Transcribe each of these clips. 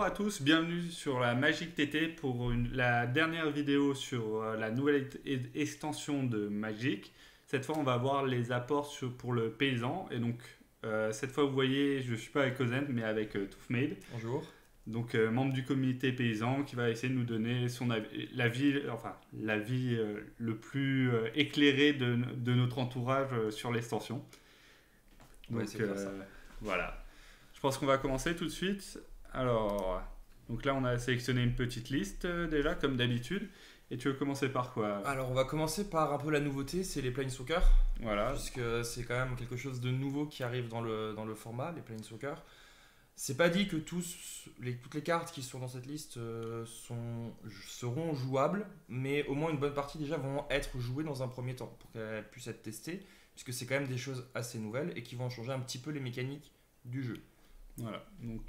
Bonjour à tous, bienvenue sur la Magic TT pour la dernière vidéo sur la nouvelle extension de Magic. Cette fois, on va voir les apports pour le paysan. Et donc, cette fois, vous voyez, je ne suis pas avec Ozen, mais avec Toughmade. Bonjour. Donc, membre du comité paysan qui va essayer de nous donner son avis, l'avis le plus éclairé de notre entourage sur l'extension. Donc, Ouais, c'est clair, ça. voilà. Je pense qu'on va commencer tout de suite. Alors, donc là, on a sélectionné une petite liste déjà, comme d'habitude. Et tu veux commencer par quoi? Alors, on va commencer par un peu la nouveauté, c'est les Planeswalkers. Voilà. Puisque c'est quand même quelque chose de nouveau qui arrive dans le format, les Planeswalkers. C'est pas dit que toutes les cartes qui sont dans cette liste seront jouables, mais au moins une bonne partie déjà vont être jouées dans un premier temps pour qu'elles puissent être testées, puisque c'est quand même des choses assez nouvelles et qui vont changer un petit peu les mécaniques du jeu. Voilà. Donc,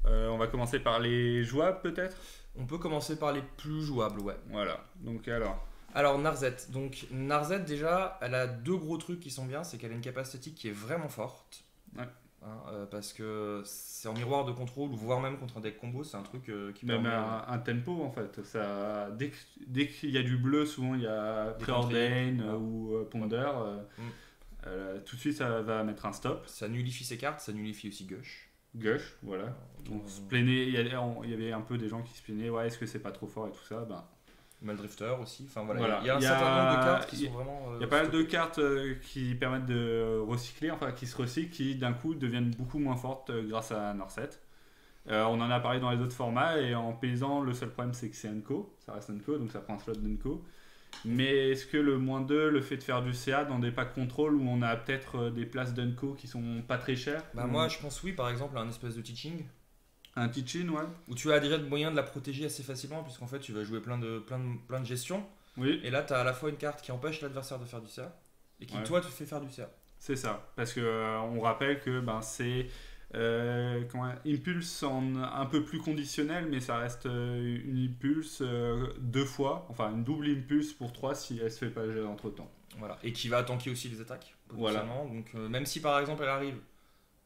on va commencer par les jouables peut-être. On peut commencer par les plus jouables, ouais. Voilà. Donc alors. Alors Narzet. Donc Narzet déjà, elle a deux gros trucs qui sont bien, c'est qu'elle a une capacité qui est vraiment forte. Ouais. Parce que c'est en miroir de contrôle ou voire même contre un deck combo, c'est un truc qui Même permet un tempo en fait. Ça, dès qu'il y a du bleu, souvent il y a Des Preordain contrées. ou Ponder. Tout de suite, ça va mettre un stop. ça nullifie ses cartes, ça nullifie aussi Gush. Gush, voilà. On se plaignait, il y avait un peu des gens qui se plaignaient, ouais, est-ce que c'est pas trop fort et tout ça, ben. Maldrifter aussi, enfin voilà, Voilà. il y a un certain nombre de cartes qui sont vraiment... Il y a pas mal de cartes qui permettent de recycler, enfin qui se recyclent, qui d'un coup deviennent beaucoup moins fortes grâce à Narset. On en a parlé dans les autres formats, et en paysan, le seul problème c'est que c'est Unco, ça reste Unco, donc ça prend un slot d'Unco. Mais est-ce que le -2, le fait de faire du CA dans des packs contrôle où on a peut-être des places d'Unco qui sont pas très chères? Moi je pense oui, par exemple, à un espèce de teaching, Un teaching, ouais. où tu as déjà le moyen de la protéger assez facilement, puisqu'en fait tu vas jouer plein de gestion, Oui, et là tu as à la fois une carte qui empêche l'adversaire de faire du CA, et qui Ouais. toi te fait faire du CA. c'est ça. Parce que on rappelle que c'est impulse un peu plus conditionnel, mais ça reste une impulse deux fois, enfin une double impulse pour 3 si elle se fait pas gérer entre temps. Voilà. Et qui va tanker aussi les attaques, Voilà. potentiellement. Donc, même si par exemple elle arrive,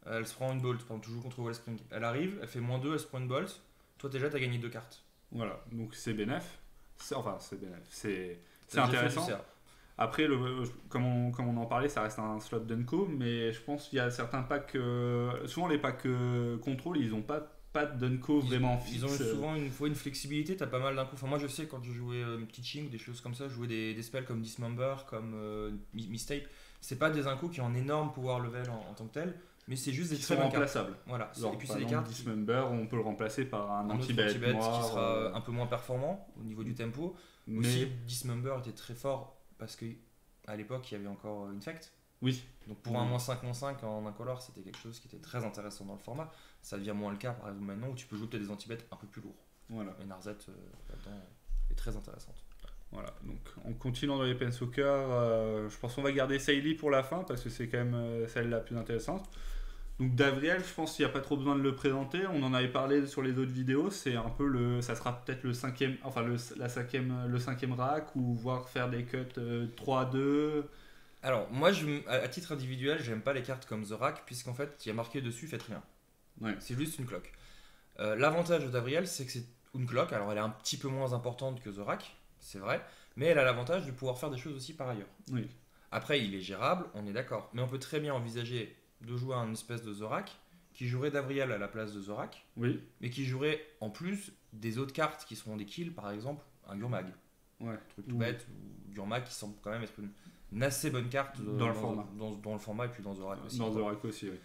elle se prend une bolt, par exemple, toujours contre Wellspring, elle arrive, elle fait -2, elle se prend une bolt, toi déjà t'as gagné 2 cartes. Voilà, donc c'est bénef. C'est bénef. C'est T'as déjà fait intéressant. du CA. Après, comme on en parlait, ça reste un slot d'Unco, mais je pense qu'il y a certains packs, souvent les packs contrôle, ils ont pas de d'Unco vraiment fixe. Ils ont souvent une flexibilité, t'as pas mal d'un coup. Enfin, moi je sais quand je jouais Teaching ou des choses comme ça, je jouais des spells comme Dismember, comme Mistape. C'est pas des incos qui ont un énorme pouvoir level en tant que tel, mais c'est juste des Qui très sont bonnes cartes. remplaçables. Voilà. Genre, Et puis par c'est des exemple, cartes qui, Dismember, on peut le remplacer par un un autre anti-bet anti-bet noir. qui sera un peu moins performant au niveau du tempo. Aussi, mais Dismember était très fort parce que à l'époque il y avait encore Infect. oui, Donc pour un -5/-5 en incolore, c'était quelque chose qui était très intéressant dans le format. Ça devient moins le cas par exemple maintenant où tu peux jouer peut-être des anti-bêtes un peu plus lourds. voilà. Et Narzet là-dedans est très intéressante. Voilà, donc en continuant dans les Planeswalkers, je pense qu'on va garder Saïli pour la fin parce que c'est quand même celle la plus intéressante. Donc Davriel, je pense qu'il n'y a pas trop besoin de le présenter. On en avait parlé sur les autres vidéos. C'est un peu ça sera peut-être le cinquième, enfin le cinquième rack ou voire faire des cuts 3-2. Alors moi à titre individuel, j'aime pas les cartes comme The Rack puisqu'en fait il y a marqué dessus faites rien. Ouais. C'est juste une cloque. L'avantage de Davriel, c'est que c'est une cloque. Alors elle est un petit peu moins importante que The Rack, c'est vrai, mais elle a l'avantage de pouvoir faire des choses aussi par ailleurs. Oui. Après, il est gérable, on est d'accord. Mais on peut très bien envisager de jouer un espèce de Zorak qui jouerait Davriel à la place de Zorak, Oui. mais qui jouerait en plus des autres cartes qui seront des kills, par exemple un Gurmag. Ouais. Truc tout bête, ou Gurmag qui semble quand même être une assez bonne carte Dans le format. Dans le format et puis dans Zorak aussi. Dans The quoi. Rack aussi, oui.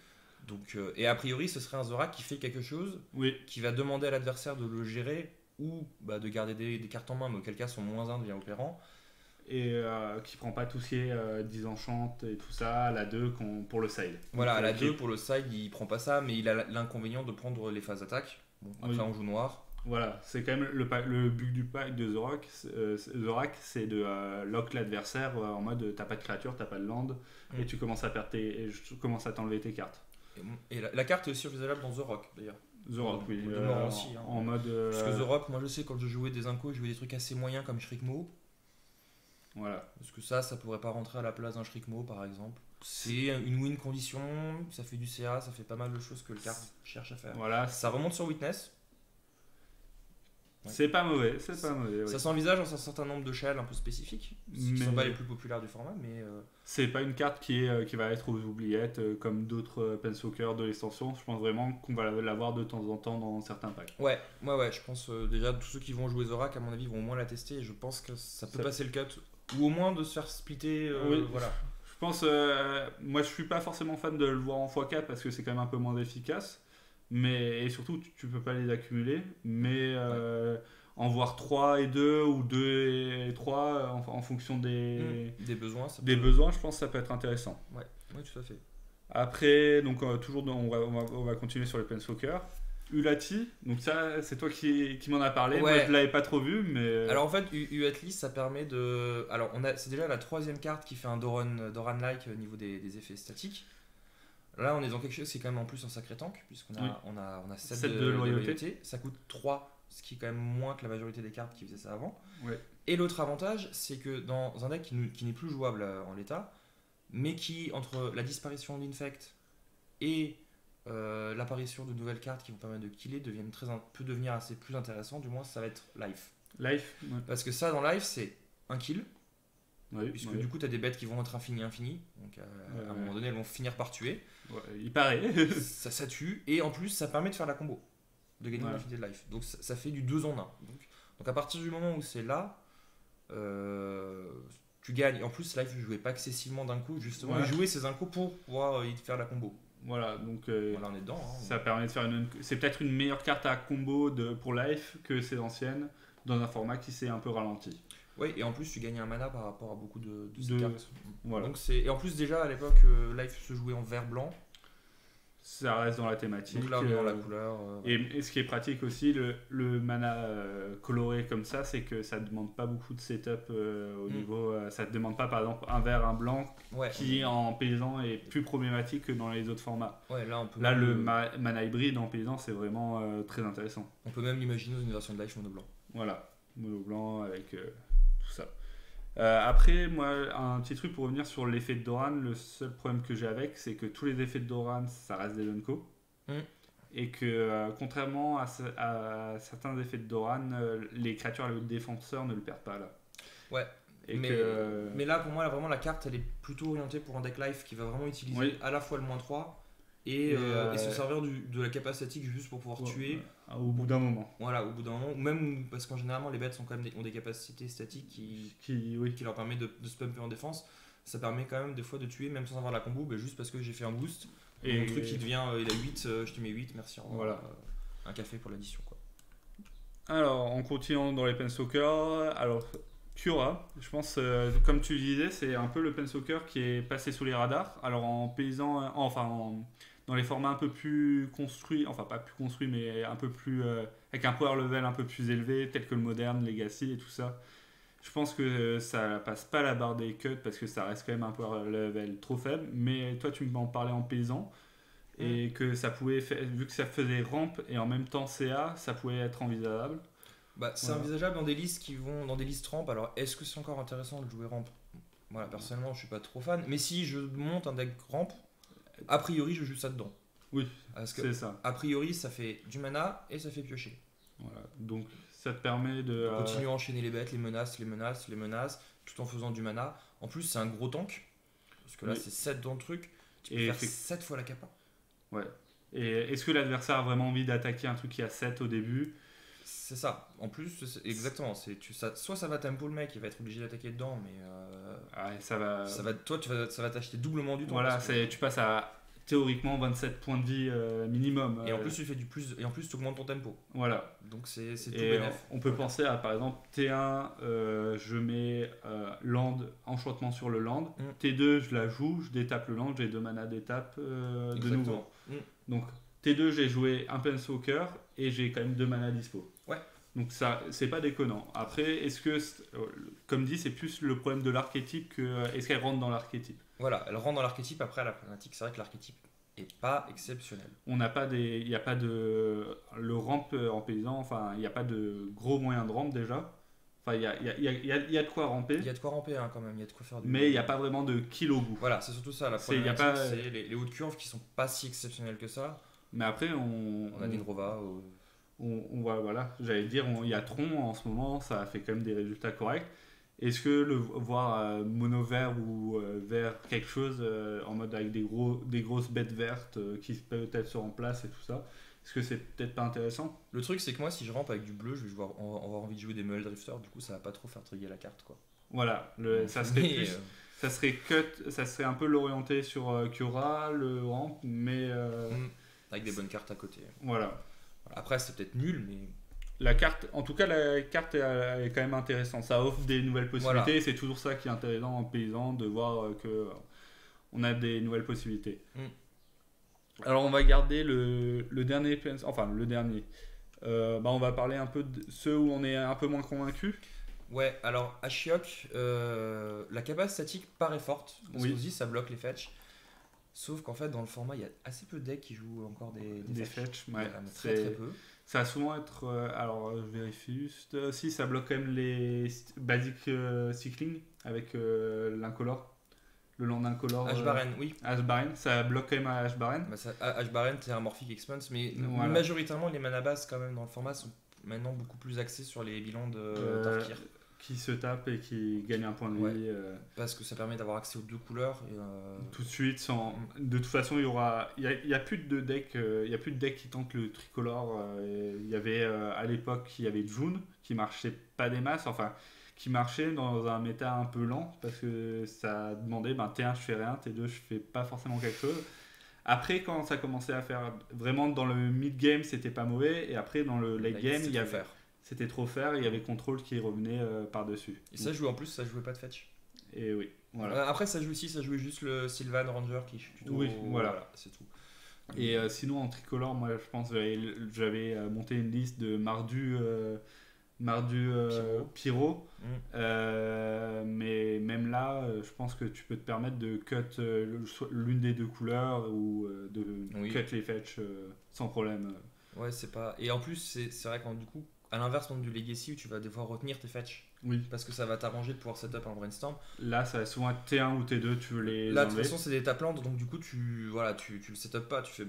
Donc, et a priori, ce serait un Zorak qui fait quelque chose, Oui. qui va demander à l'adversaire de le gérer ou de garder des cartes en main, mais auquel cas son -1 devient opérant. Et qui prend pas tout ce qui est disenchant et tout ça, la 2 pour le side. Voilà, Donc, à la qui- 2 pour le side, il prend pas ça, mais il a l'inconvénient de prendre les phases d'attaque. Bon, après, Oui. on joue noir. Voilà, c'est quand même le but du pack de The Rack, c'est de lock l'adversaire en mode t'as pas de créature, t'as pas de land, et tu commences à perdre et je commence à t'enlever tes cartes. Et la carte est aussi envisageable dans The Rock d'ailleurs. The Rock, oui. De mort aussi, hein. En mode. Parce que The Rock, moi je sais quand je jouais des incos, je jouais des trucs assez moyens comme Shrikmo. Voilà. Parce que ça pourrait pas rentrer à la place d'un Shrikmo par exemple. C'est une win condition, ça fait du CA, ça fait pas mal de choses que le card cherche à faire. Voilà. Ça remonte sur Witness. C'est pas mauvais, c'est pas mauvais. Ça s'envisage dans un certain nombre de shells un peu spécifiques, qui ne sont pas les plus populaires du format, mais... C'est pas une carte qui va être aux oubliettes comme d'autres Planeswalker de l'extension. Je pense vraiment qu'on va l'avoir de temps en temps dans certains packs. Ouais, je pense déjà tous ceux qui vont jouer Zorak, à mon avis, vont au moins la tester, et je pense que ça peut passer le cut, ou au moins de se faire splitter, voilà. Je pense, moi je suis pas forcément fan de le voir en x4 parce que c'est quand même un peu moins efficace. Et surtout, tu peux pas les accumuler, mais en voir 3 et 2 ou 2 et 3 en fonction des besoins, besoins, je pense que ça peut être intéressant. Ouais, tout à fait. Après, donc toujours on va continuer sur les Planeswalkers. Ulati, donc ça c'est toi qui m'en as parlé, moi je l'avais pas trop vu, mais... Alors en fait, Uatli, ça permet de... Alors c'est déjà la 3e carte qui fait un Doran-like au niveau des effets statiques. Là, on est dans quelque chose qui est quand même en plus un sacré tank, puisqu'on a 7 de loyauté. Ça coûte 3, ce qui est quand même moins que la majorité des cartes qui faisaient ça avant. Ouais. Et l'autre avantage, c'est que dans un deck qui n'est plus jouable en l'état, mais qui, entre la disparition d'Infect et l'apparition de nouvelles cartes qui vont permettre de killer, peut devenir assez plus intéressant, du moins ça va être Life. Ouais. Parce que ça, dans Life, c'est un kill. Puisque du coup, tu as des bêtes qui vont être infinies. Donc à un moment donné, elles vont finir par tuer. Ouais, il paraît. ça tue. Et en plus, ça permet de faire la combo. De gagner une infinité de life. Donc ça fait du 2 en 1. Donc à partir du moment où c'est là, tu gagnes. En plus, life, je jouais pas excessivement d'un coup. Justement, il jouait ses incos pour pouvoir faire la combo. Voilà, donc voilà, on est dedans. Ça permet de faire c'est peut-être une meilleure carte à combo pour life que ces anciennes, dans un format qui s'est un peu ralenti. Oui, et en plus tu gagnes un mana par rapport à beaucoup de ces cartes. Voilà. Donc et en plus déjà à l'époque, Life se jouait en vert-blanc. Ça reste dans la thématique. Donc là on est dans la couleur. Et ce qui est pratique aussi, le mana coloré comme ça, c'est que ça ne demande pas beaucoup de setup au niveau... ça ne te demande pas par exemple un vert, un blanc, qui en paysan est plus problématique que dans les autres formats. Ouais, là le mana hybride en paysan, c'est vraiment très intéressant. On peut même l'imaginer dans une version de Life mono blanc. Voilà, mono blanc avec... tout ça. Après, moi, un petit truc pour revenir sur l'effet de Doran, le seul problème que j'ai avec, c'est que tous les effets de Doran, ça reste des Lunko. Et que, contrairement à certains effets de Doran, les créatures avec le défenseur ne le perdent pas là. Ouais. Mais là, pour moi, vraiment, la carte, elle est plutôt orientée pour un deck life qui va vraiment utiliser à la fois le -3 et se servir de la capacité statique juste pour pouvoir tuer. Au bout d'un moment. Voilà, au bout d'un moment. Ou même parce qu'en général, les bêtes ont des capacités statiques qui leur permettent de se pumper en défense. Ça permet quand même des fois de tuer, même sans avoir la combo, juste parce que j'ai fait un boost. Et mon truc, il a 8, je te mets 8, merci. Voilà. Un café pour l'addition, quoi. Alors, en continuant dans les Planeswalkers, alors Cura, je pense, comme tu disais, c'est un peu le Planeswalker qui est passé sous les radars. Alors en paysan, dans les formats un peu plus construits, enfin pas plus construits, mais un peu plus avec un power level un peu plus élevé, tel que le moderne, Legacy et tout ça. Je pense que ça passe pas la barre des cuts parce que ça reste quand même un power level trop faible. Mais toi, tu m'en parlais en paysan et que ça pouvait, vu que ça faisait ramp et en même temps CA, ça pouvait être envisageable. C'est envisageable dans des listes qui vont dans des listes ramp. Alors, est-ce que c'est encore intéressant de jouer ramp? Voilà, personnellement, je suis pas trop fan. Mais si je monte un deck ramp, a priori, je joue ça dedans. Oui, c'est ça. A priori, ça fait du mana et ça fait piocher. Voilà, donc ça te permet de continuer à enchaîner les bêtes, les menaces, tout en faisant du mana. En plus, c'est un gros tank, parce que là, c'est 7 dans le truc. Tu peux faire 7 fois la capa. Ouais. Et est-ce que l'adversaire a vraiment envie d'attaquer un truc qui a 7 au début? C'est ça. En plus, exactement. Soit ça va tempo le mec, il va être obligé d'attaquer dedans, mais ça va t'acheter doublement du temps. Voilà, tu passes à théoriquement 27 points de vie minimum. Et en plus, tu fais du plus, et en plus, tu augmentes ton tempo. Voilà. Donc c'est tout bénef. On peut penser à, par exemple, T1, je mets land, enchantement sur le land. T2, je la joue, je détape le land, j'ai 2 mana d'étape de nouveau. Donc T2, j'ai joué un Planeswalker et j'ai quand même 2 mana dispo. Ouais. Donc ça, c'est pas déconnant. Après, est-ce que, comme dit, c'est plus le problème de l'archétype que est-ce qu'elle rentre dans l'archétype? Voilà, elle rentre dans l'archétype. Après, la problématique, c'est vrai que l'archétype est pas exceptionnel. On n'a pas il n'y a pas de le ramp en paysan. Enfin, il n'y a pas de gros moyens de ramp déjà. Enfin, il y a de quoi ramper. Il y a de quoi ramper quand même. Il y a de quoi faire. Mais il n'y a pas vraiment de kill au bout. Voilà, c'est surtout ça. La problématique, c'est les hautes curves qui sont pas si exceptionnelles que ça. Mais après, on a Ninrova. voilà, j'allais dire, il y a Tron en ce moment, ça fait quand même des résultats corrects. Est-ce que le voir mono vert ou vert quelque chose en mode avec des grosses bêtes vertes qui peut-être se remplacent et tout ça, est-ce que c'est peut-être pas intéressant? Le truc, c'est que moi, si je rampe avec du bleu, je vais avoir envie de jouer des Muel Drifter, du coup, ça va pas trop faire trigger la carte, quoi. Voilà, Donc, ça serait mais, plus, ça serait cut, ça serait un peu l'orienté sur Cura, le ramp, mais avec des bonnes cartes à côté. voilà. Après, c'est peut-être nul, mais La carte, en tout cas, la carte est quand même intéressante. Ça offre des nouvelles possibilités. voilà. C'est toujours ça qui est intéressant en paysan, de voir que on a des nouvelles possibilités. Mm. Alors, on va garder le dernier, enfin le dernier. On va parler un peu de ceux où on est un peu moins convaincu. Ouais, alors Ashiok, la cabane statique paraît forte, parce Oui. qu'on se dit ça bloque les fetch. Sauf qu'en fait, dans le format, il y a assez peu de decks qui jouent encore Des fetch. fetch, ouais. Voilà, mais très peu. Ça va souvent être. Alors, je vérifie juste. Si, ça bloque quand même les basic cycling avec l'incolore. Le land incolore. Ashbaren, oui. Ashbaren, ça bloque quand même à Ashbaren. Bah, Ashbaren, c'est un Morphic Expanse, mais Voilà. majoritairement, les mana bases, quand même, dans le format, sont maintenant beaucoup plus axés sur les bilans de Tarkir. Qui se tape et qui gagne un point de Ouais. vie Parce que ça permet d'avoir accès aux deux couleurs. Et, tout de suite. De toute façon, il y a plus de deck, il y a plus de deck qui tentent le tricolore. Il y avait à l'époque, il y avait June qui marchait pas des masses, enfin qui marchait dans un méta un peu lent parce que ça demandait T1 je fais rien, T2 je fais pas forcément quelque chose. Après, quand ça commençait à faire vraiment dans le mid game, c'était pas mauvais, et après dans le late game, c'était trop faire, il y avait contrôle qui revenait par-dessus. Et ça jouait en plus, ça jouait pas de fetch. Et oui, voilà. Après, ça jouait juste le Sylvan Ranger qui est plutôt. Oui, voilà. C'est tout. Et sinon, en tricolore, moi je pense que j'avais monté une liste de Mardu Pyro. Mais même là, je pense que tu peux te permettre de cut l'une des deux couleurs ou de cut les fetch sans problème. Ouais, c'est pas. Et en plus, c'est vrai qu'en du coup, à l'inverse du Legacy où tu vas devoir retenir tes fetch. Oui. Parce que ça va t'arranger de pouvoir setup un brainstorm. Là, ça va souvent être T1 ou T2, tu veux les. Là, de toute façon, c'est des taplantes, donc du coup, tu le setup pas, tu fais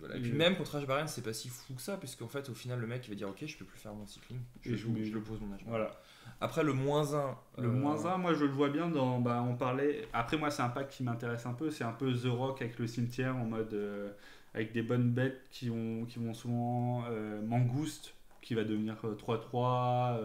voilà. Et puis même contre Ashbaren, c'est pas si fou que ça, puisqu'en fait, au final, le mec il va dire ok, je peux plus faire mon cycling, je le pose mon Ashbaren. Voilà. Après, le -1. Le -1, moi je le vois bien dans. On parlait. Après, moi, c'est un pack qui m'intéresse un peu, c'est un peu The Rock avec le cimetière en mode. Avec des bonnes bêtes qui vont souvent. Mangouste qui va devenir 3-3,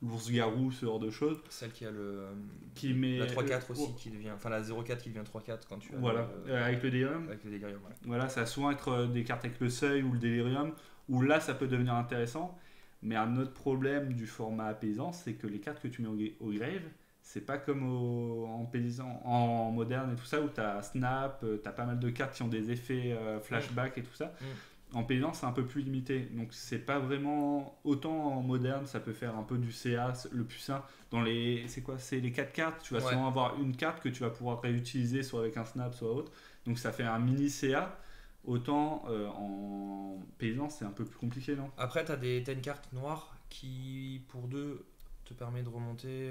l'ours-garou, ce genre de choses. Celle qui a la 3-4 aussi, qui devient. Enfin, la 0-4 qui devient 3-4 quand tu as. Voilà, avec le délirium. Avec le délirium, ouais. Voilà, ça va souvent être des cartes avec le seuil ou le délirium, où là ça peut devenir intéressant. Mais un autre problème du format paysan, c'est que les cartes que tu mets au grave, c'est pas comme en paysan, en moderne et tout ça, où tu as Snap, tu as pas mal de cartes qui ont des effets flashback et tout ça. En paysan, c'est un peu plus limité. Donc, c'est pas vraiment. Autant en moderne, ça peut faire un peu du CA, le plus simple. C'est les 4 cartes. Tu vas souvent avoir une carte que tu vas pouvoir réutiliser, soit avec un snap, soit autre. Donc, ça fait un mini CA. Autant en paysan, c'est un peu plus compliqué, non? Après, t'as une carte noire qui, pour 2, te permet de remonter.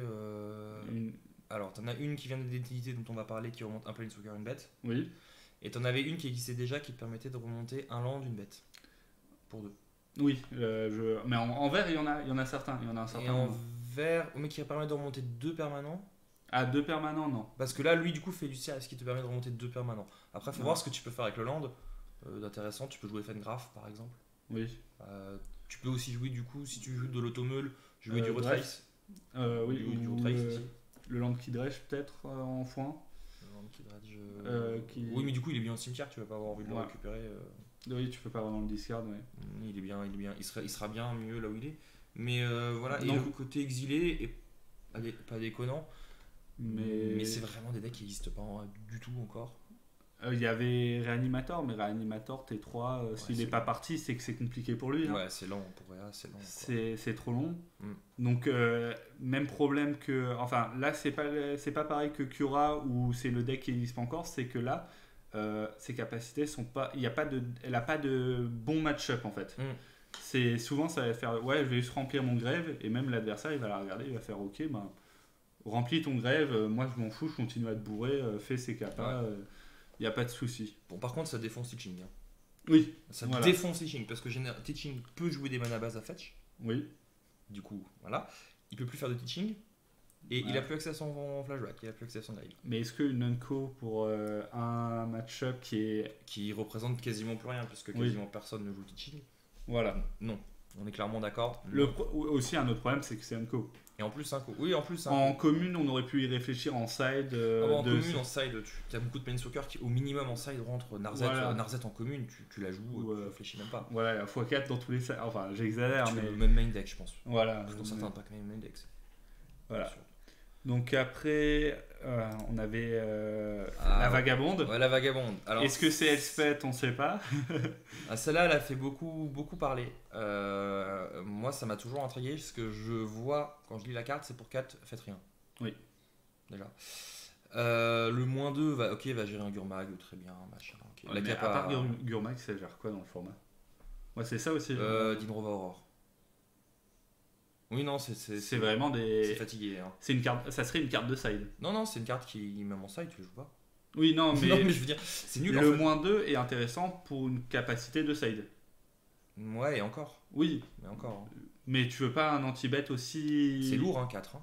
Alors, t'en as une qui vient d'identité dont on va parler, qui remonte un peu une Planeswalker, une bête. Oui. Et t'en avais une qui existait déjà qui te permettait de remonter un land, une bête. Pour 2. Oui, mais en vert, il y en a certains. Il y en a un certain et en vert, mais qui permet de remonter 2 permanents. Ah, 2 permanents, non. Parce que là, lui, du coup, fait du CA, ce qui te permet de remonter 2 permanents. Après, faut voir ce que tu peux faire avec le land. D'intéressant, tu peux jouer Fengraph, par exemple. Oui. Tu peux aussi jouer, du coup, si tu joues de l'automeule, jouer du Retrace. Oui, ou du Retrace aussi. Le land qui dredge, peut-être, en foin. Oui, mais du coup, il est bien au cimetière, tu vas pas avoir envie de le récupérer. Oui, tu peux pas avoir dans le discard, ouais. Il est bien. Il sera bien mieux là où il est. Mais voilà, et le côté exilé est pas déconnant. Mais c'est vraiment des decks qui n'existent pas du tout encore. Il y avait Réanimator, mais Réanimator T3, s'il n'est pas parti, c'est que c'est compliqué pour lui. Ouais, c'est lent pour Réa, c'est long. C'est trop long. Donc, même problème que. Enfin, là, c'est pas pareil que Cura où c'est le deck qui n'existe pas encore, c'est que là, ses capacités sont pas. Elle n'a pas de bon match-up en fait. C'est souvent, ça va faire. Ouais, je vais juste remplir mon grève, et même l'adversaire, il va la regarder, il va faire ok, remplis ton grève, moi je m'en fous, je continue à te bourrer, fais ses capas. Il n'y a pas de souci. Bon, par contre, ça défonce Teaching. Oui, Ça voilà. défonce Teaching, parce que Teaching peut jouer des mana base à fetch, Oui. du coup, voilà. Il peut plus faire de Teaching, et il Ouais. a plus accès à son flashback, il a plus accès à son grave. Mais est-ce qu'une Unco pour un match-up Qui représente quasiment plus rien, puisque Oui. quasiment personne ne joue Teaching. Voilà. Non, on est clairement d'accord. Le aussi, un autre problème, c'est que c'est Unco. Et en plus, un coup. Oui, en plus, un En coup. commune, on aurait pu y réfléchir en side. Ah bon, en commune, en side, tu as beaucoup de Planeswalkers qui, au minimum, en side, rentrent Narset. Voilà. Narset en commune, tu la joues, Ou, tu réfléchis même pas. Voilà, la x4 dans tous les sides. Enfin, j'exagère, Tu mais. fais le même main deck, je pense. Voilà. Dans certains packs, même main deck. Voilà. Donc après, on avait la Ouais. vagabonde. Ouais, la vagabonde. Alors, Est-ce que c'est Elspeth? On sait pas. Celle-là, elle a fait beaucoup, beaucoup parler. Moi, ça m'a toujours intrigué. Ce que je vois quand je lis la carte, c'est pour 4, faites rien. Oui. Déjà. Le -2 va gérer un Gurmag, très bien, machin. Okay. Ouais, mais à part Gurmag, ça gère quoi dans le format? Ouais, c'est ça aussi. Dinrova Aurore. Oui, non, C'est vraiment des. C'est fatigué. Hein. C'est une carte. Ça serait une carte de side. Non, c'est une carte qui, même en side, tu la joues pas. Oui, non, mais. Non, mais je veux dire, c'est nul. Le en fait. -2 est intéressant pour une capacité de side. Ouais, et encore. Oui, Mais encore. Hein. mais tu veux pas un anti-bet aussi. C'est lourd, hein, 4. Hein.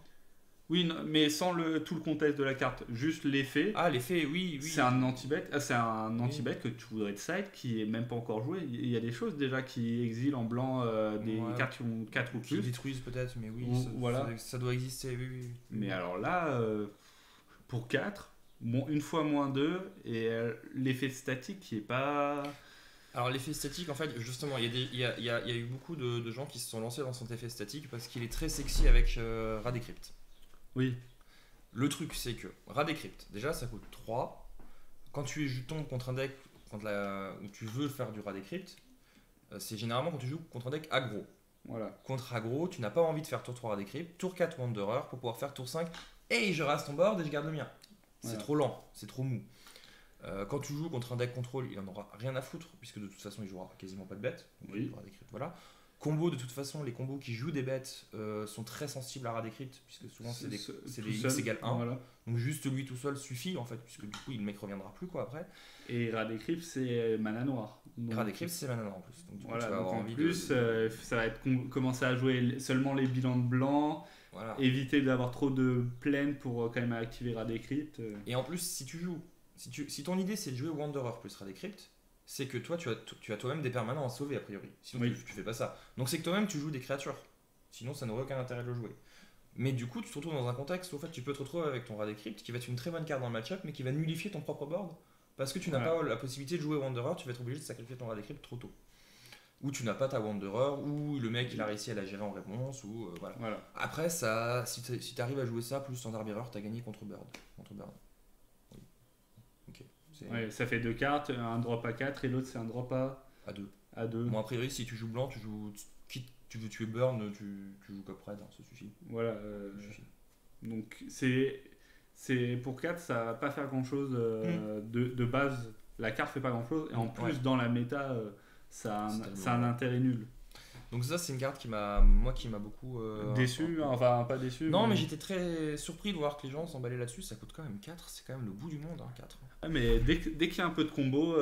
Oui, non, mais sans tout le contexte de la carte, juste l'effet. Ah, l'effet, oui. C'est un anti-bet, c'est un anti-bet que tu voudrais de side qui est même pas encore joué. Il y a des choses déjà qui exilent en blanc des Ouais. cartes qui ont 4 ou Qui plus. détruisent peut-être, mais oui, Voilà. ça doit exister, oui. Mais alors là, pour 4, une fois -2 et l'effet statique qui est pas. Alors l'effet statique, en fait, justement, il y a eu beaucoup de gens qui se sont lancés dans cet effet statique parce qu'il est très sexy avec Radecrypt. Oui. Le truc, c'est que Radecrypt, déjà, ça coûte 3. Quand tu tombes contre un deck où tu veux faire du Radecrypt, c'est généralement quand tu joues contre un deck aggro. Voilà. Contre aggro, tu n'as pas envie de faire tour 3 Radecrypt, tour 4 Wanderer pour pouvoir faire tour 5. Et je rase ton board et je garde le mien. C'est Voilà. trop lent, c'est trop mou. Quand tu joues contre un deck contrôle, il en aura rien à foutre, puisque de toute façon il jouera quasiment pas de bêtes. Oui. Radecrypt, voilà. Combo, de toute façon, les combos qui jouent des bêtes sont très sensibles à Radecrypt, puisque souvent c'est des X égale 1. Voilà. Donc juste lui tout seul suffit en fait, puisque du coup le mec reviendra plus quoi après. Et Radecrypt, c'est mana noir. Et Radecrypt c'est mana noir en plus. Donc du coup, Voilà, tu vas donc avoir en envie plus, de. ça va être commencer à jouer seulement les bilans de blanc, Voilà. éviter d'avoir trop de plaines pour quand même activer Radecrypt. Et en plus, si tu joues, si ton idée c'est de jouer Wanderer plus Radecrypt, c'est que toi tu as toi-même des permanents à sauver a priori. Sinon Oui. tu fais pas ça. Donc c'est que toi-même tu joues des créatures. Sinon ça n'aurait aucun intérêt de le jouer. Mais du coup, tu te retrouves dans un contexte où en fait, tu peux te retrouver avec ton Radecrypt qui va être une très bonne carte dans le match-up, mais qui va nullifier ton propre board parce que tu n'as Voilà. pas la possibilité de jouer Wanderer, tu vas être obligé de sacrifier ton Radecrypt trop tôt. Ou tu n'as pas ta Wanderer, ou le mec il a réussi à la gérer en réponse, ou voilà. Voilà. Après, ça, si tu arrives à jouer ça plus Standard Bearer, tu as gagné contre Burn. Oui. Ok. C'est Ouais, ça fait 2 cartes, un drop à 4 et l'autre c'est un drop à 2. à 2. Bon, a priori, si tu joues blanc, quitte tu veux tuer Burn, tu joues Copred, hein, ça suffit. Voilà. Ça suffit. Donc c'est pour 4, ça va pas faire grand chose de base. La carte fait pas grand chose et en plus Ouais. dans la méta, ça C'est a un intérêt nul. Donc ça, c'est une carte qui m'a beaucoup Déçu, enfin pas déçu. Non, mais j'étais très surpris de voir que les gens s'emballaient là-dessus. Ça coûte quand même 4, c'est quand même le bout du monde, hein, 4. Ouais, mais dès qu'il y a un peu de combo,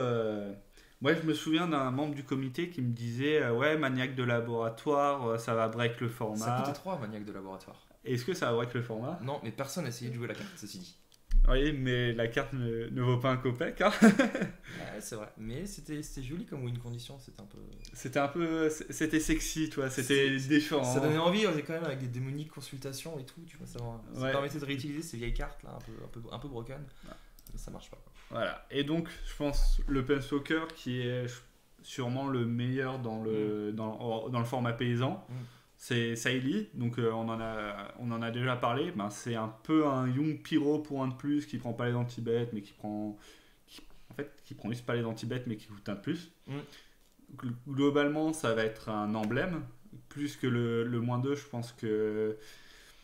moi je me souviens d'un membre du comité qui me disait ouais, maniaque de laboratoire, ça va break le Ça format. coûtait 3, Maniaque de laboratoire. Est-ce que ça va break le format? Non, mais personne n'a essayé de jouer la carte, ceci dit. Oui, mais la carte ne vaut pas un copec. Hein. Ouais, c'est vrai. Mais c'était joli comme win condition, c'était un peu. C'était sexy, tu vois, c'était déchant. Ça donnait envie, on est quand même avec des démoniques consultations et tout, tu vois, ça Ouais. permettait de réutiliser ces vieilles cartes là, un peu broken. Ouais. Mais ça marche pas. Voilà. Et donc, je pense le Planeswalker qui est sûrement le meilleur dans le format paysan. C'est Saïli, donc on en a déjà parlé. Ben, c'est un peu un Young Pyro pour un de plus qui prend pas les anti-bêtes, mais qui prend juste pas les anti-bêtes, mais qui coûte un de plus. Globalement, ça va être un emblème. Plus que le -2, je pense que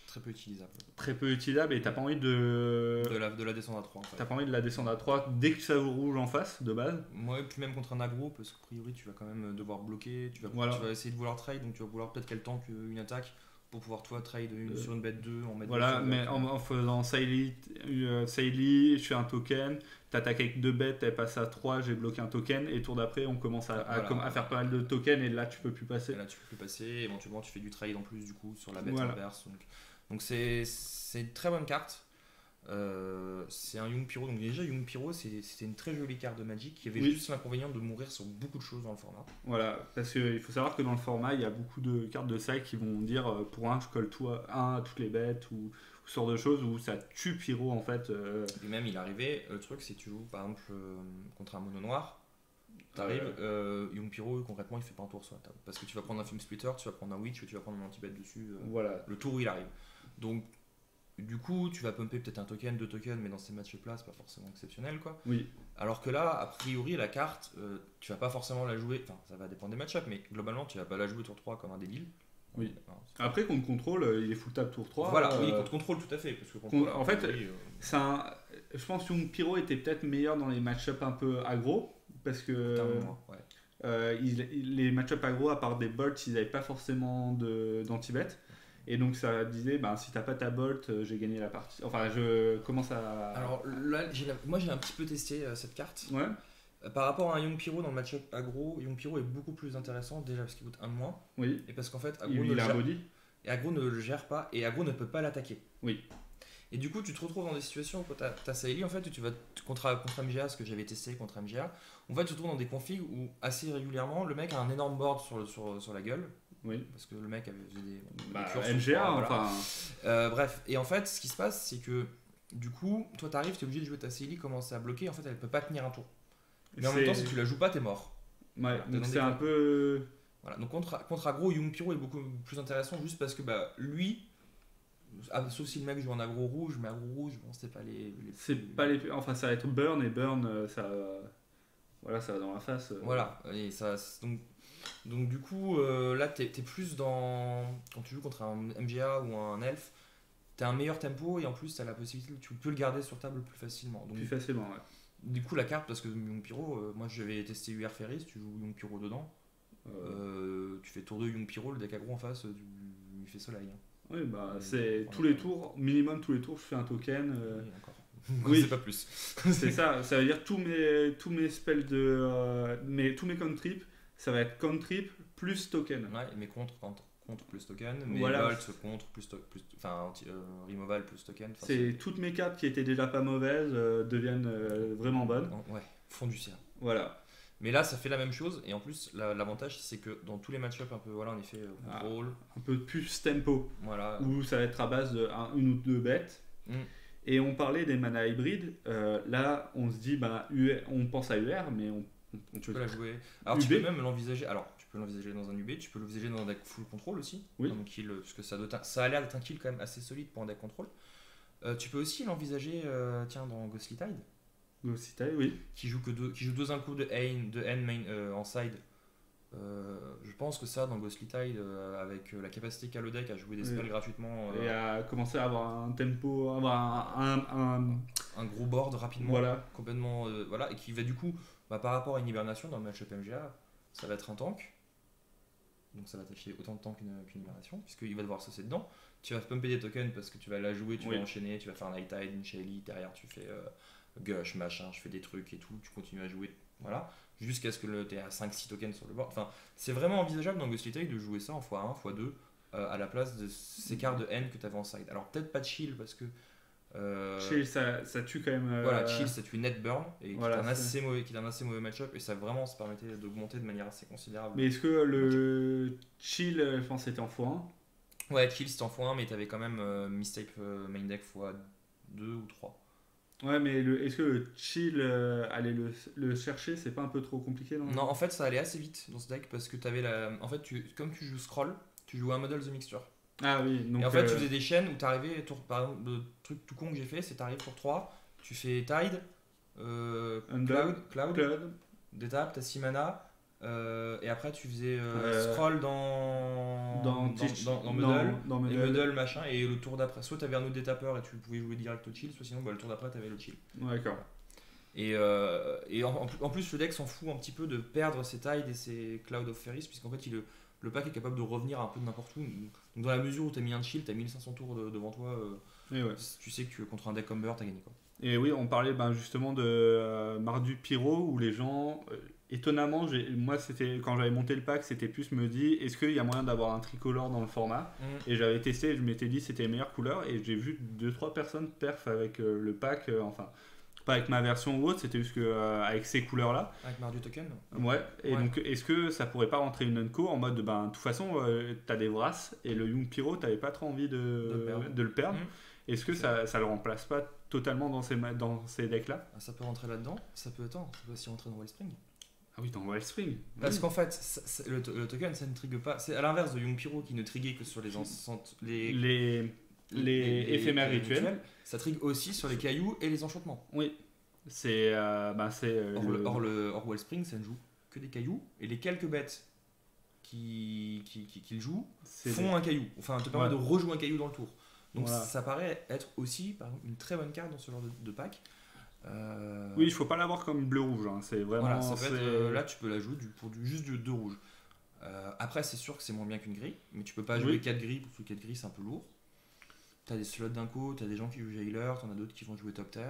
Très peu utilisable. très peu utilisable et t'as pas envie de la descendre à 3 en fait. t'as pas envie de la descendre à 3 dès que ça joue rouge en face de base. Moi, puis même contre un aggro, parce qu'a priori tu vas quand même devoir bloquer, tu Voilà. vas essayer de vouloir trade, donc tu vas vouloir peut-être qu'elle tank une attaque pour pouvoir toi trade sur une bête 2 en mettre Voilà, deux sur mais une bête. en faisant Saïli, je fais un token, t'attaques avec 2 bêtes, elle passe à 3, j'ai bloqué un token, et tour d'après, on commence Voilà. à faire pas mal de tokens, et là, tu peux plus passer. Et là, tu peux plus passer. Éventuellement, tu fais du trade en plus du coup sur la bête Voilà. inverse. Donc c'est une très bonne carte. C'est un Young Pyro. Donc déjà, Young Pyro, c'était une très jolie carte de Magic qui avait Oui. juste l'inconvénient de mourir sur beaucoup de choses dans le format. Voilà, parce qu'il faut savoir que dans le format, il y a beaucoup de cartes de side qui vont dire pour un, je colle tout à toutes les bêtes ou ce genre de choses où ça tue Pyro en fait. Et même, il arrivait, le truc, c'est que tu joues par exemple contre un mono noir. T'arrives, Young Pyro, concrètement, il fait pas un tour sur la table. Parce que tu vas prendre un Film Splitter, tu vas prendre un Witch, tu vas prendre un anti-bet dessus. Voilà. Le tour où il arrive. Donc, du coup, tu vas pumper peut-être un token, 2 tokens, mais dans ces matchs-là, c'est pas forcément exceptionnel, quoi. Oui. Alors que là, a priori, la carte, tu vas pas forcément la jouer, enfin, ça va dépendre des match-ups, mais globalement, tu vas pas la jouer tour 3 comme un débile. Oui. Enfin, Après, contre contrôle, il est full table tour 3. voilà, oui, contre contrôle, tout à fait. Parce que contrôle, en fait, oui, je pense que Young Pyro était peut-être meilleur dans les match-ups un peu aggro, parce que ouais. les match-ups aggro, à part des bolts, ils n'avaient pas forcément d'anti-bet. Et donc ça disait, si t'as pas ta bolt, j'ai gagné la partie. Enfin, je commence à... Alors là, moi j'ai un petit peu testé cette carte. Ouais. Par rapport à un Young Pyro dans le match-up aggro, Young Pyro est beaucoup plus intéressant déjà parce qu'il coûte 1 de moins. Oui. Et parce qu'en fait, aggro Il a un body. et aggro ne le gère pas et aggro ne peut pas l'attaquer. Oui. Et du coup, tu te retrouves dans des situations où t'as Saeli en fait, où tu vas contre MGA, ce que j'avais testé contre MGA. En fait, tu te retrouves dans des configs où assez régulièrement, le mec a un énorme board sur la gueule. Oui. Parce que le mec avait fait des MGA, voilà. enfin. Bref, et en fait, ce qui se passe, c'est que du coup, toi t'arrives, t'es obligé de jouer ta Saeli, commencer à bloquer. En fait, elle peut pas tenir un tour. Mais en même temps, si tu la joues pas, t'es mort. Ouais, Voilà, donc c'est un peu. Voilà, donc contre aggro, Young Pyro est beaucoup plus intéressant juste parce que lui, sauf si le mec joue en aggro rouge, mais aggro rouge, bon, c'est pas les c'est pas les. Enfin, ça va être burn et burn, ça. Voilà, ça va dans la face. Voilà, et ça. Donc du coup, là, t'es plus dans. Quand tu joues contre un MGA ou un elf, t'as un meilleur tempo et en plus, t'as la possibilité, tu peux le garder sur table plus facilement. Donc, plus facilement, ouais. Du coup, la carte, parce que Young Pyro, moi j'avais testé UR Ferris, tu joues Young Pyro dedans. Tu fais tour 2 Young Pyro, le deck aggro en face, il fait soleil. Hein. Oui, c'est tous les tours, minimum tous les tours, je fais un token. Oui, encore. Oui, c'est pas plus. C'est ça, ça veut dire tous mes spells tous mes cantrips, ça va être cantrip plus token. Ouais, mais contre plus token, mais voilà. Bolt contre plus enfin removal plus token. C'est toutes mes cartes qui étaient déjà pas mauvaises deviennent vraiment bonnes. Ouais, fond du ciel. Voilà. Mais là, ça fait la même chose, et en plus, l'avantage, c'est que dans tous les match-ups, un peu, voilà, en effet, contrôle. Un peu plus tempo. Voilà. Où ça va être à base de une ou deux bêtes. Et on parlait des mana hybrides. Là, on se dit, on pense à UR, mais on peut la jouer. Alors, UB. tu peux même l'envisager. Alors, tu peux l'envisager dans un UB, tu peux l'envisager dans un deck full control aussi. Oui. Un kill, parce que ça a l'air d'être un kill quand même assez solide pour un deck control. Tu peux aussi l'envisager, dans Ghostly Tide. Oui. Qui joue deux un coup de N main en side. Je pense que ça, dans Ghostly Tide, avec la capacité qu'a le deck à jouer des spells gratuitement. Et à commencer à avoir un tempo, avoir un gros board rapidement. Voilà. Complètement. Voilà. Et qui va du coup, par rapport à une hibernation dans le match-up MGA, ça va être un tank. Donc ça va t'afficher autant de temps qu'une hibernation, puisqu'il va devoir saucer dedans. Tu vas pumper des tokens parce que tu vas la jouer, tu vas enchaîner, tu vas faire Night Tide, une Shelly, derrière tu fais Gush, machin, je fais des trucs et tout, tu continues à jouer, voilà, jusqu'à ce que tu aies 5-6 tokens sur le board. Enfin, c'est vraiment envisageable dans Ghostly Tale de jouer ça en x1, x2, à la place de ces cartes de N que tu avais en side. Alors peut-être pas de Chill parce que. Chill, ça tue quand même. Voilà, Chill, ça tue Net Burn, et voilà, qui est un assez mauvais match-up, et ça vraiment ça permettait d'augmenter de manière assez considérable. Mais est-ce que le Chill, je pense, c'était en x1 ? Ouais, Chill c'était en x1, mais tu avais quand même Mistake Main Deck x2 ou 3. Ouais, mais est-ce que le Chill, aller le chercher, c'est pas un peu trop compliqué ? Non, en fait, ça allait assez vite dans ce deck parce que t'avais en fait, comme tu joues Scroll, tu jouais un Model the Mixture. Ah oui, donc. Et en fait, tu faisais des chaînes où t'arrivais, par exemple, le truc tout con que j'ai fait, c'est t'arrives tour 3, tu fais Tide, Cloud, d'étape, t'as 6 mana, et après tu faisais Scroll dans Muddle, et Muddle machin, et le tour d'après, soit t'avais un autre détapeur et tu pouvais jouer direct au chill, soit sinon le tour d'après t'avais le chill. Ouais, d'accord. Et en plus, le deck s'en fout un petit peu de perdre ses Tide et ses Cloud of Ferris, puisqu'en fait, le pack est capable de revenir un peu de n'importe où. Donc, dans la mesure où tu as mis un chill, tu as 1500 tours devant toi, tu sais que contre un deck comme Beurre, tu as gagné. Quoi. Et oui, on parlait justement de Mardu Pyro où les gens, étonnamment, moi c'était quand j'avais monté le pack, c'était plus me dit est-ce qu'il y a moyen d'avoir un tricolore dans le format. Et j'avais testé, je m'étais dit c'était les meilleures couleurs et j'ai vu 2-3 personnes perf avec le pack, enfin pas avec ma version ou autre, c'était juste que, avec ces couleurs là. Avec Mardu Token. Ouais, et donc est-ce que ça pourrait pas rentrer une unco en mode de toute façon t'as des Vras et le Young Pyro t'avais pas trop envie de le perdre. Est-ce que ça le remplace pas totalement dans ces decks là? Ça peut rentrer là-dedans, ça peut aussi rentrer dans Wellspring. Ah oui, dans Wellspring. Parce qu'en fait, le token ça ne trigue pas. C'est à l'inverse de Young Pyro qui ne triguait que sur les éphémères rituels. Ça trigue aussi sur les cailloux et les enchantements. Oui. C'est. Or Wellspring, ça ne joue que des cailloux et les quelques bêtes qu'il joue font un caillou. Enfin, te permet de rejouer un caillou dans le tour. Donc ça paraît être aussi par exemple, une très bonne carte dans ce genre de pack. Oui, il faut pas l'avoir comme bleu-rouge. Hein. C'est vraiment. Là, tu peux la jouer pour juste du 2 rouge. Après, c'est sûr que c'est moins bien qu'une grille, mais tu peux pas jouer 4 grilles parce que 4 grilles c'est un peu lourd. T'as des slots d'un coup, t'as des gens qui jouent Jailer, t'en as d'autres qui vont jouer Top Tier.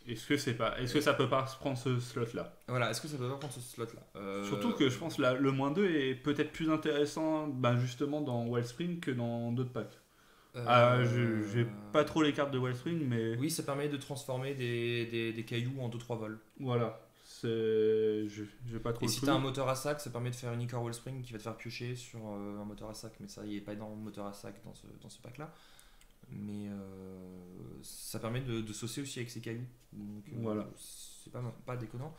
Est-ce que ça peut pas prendre ce slot là? Voilà, est-ce que ça peut pas prendre ce slot là? Surtout que je pense le moins 2 est peut-être plus intéressant justement dans Wellspring que dans d'autres packs. J'ai pas trop les cartes de Wellspring, mais. Oui, ça permet de transformer des cailloux en 2-3 vols. Voilà. J'ai pas trop. Et si t'as un moteur à sac, ça permet de faire une Icor Wellspring qui va te faire piocher sur un moteur à sac, mais ça, il est pas dans le moteur à sac dans ce pack là. Mais ça permet de saucer aussi avec ses cailloux. Donc voilà. C'est pas déconnant.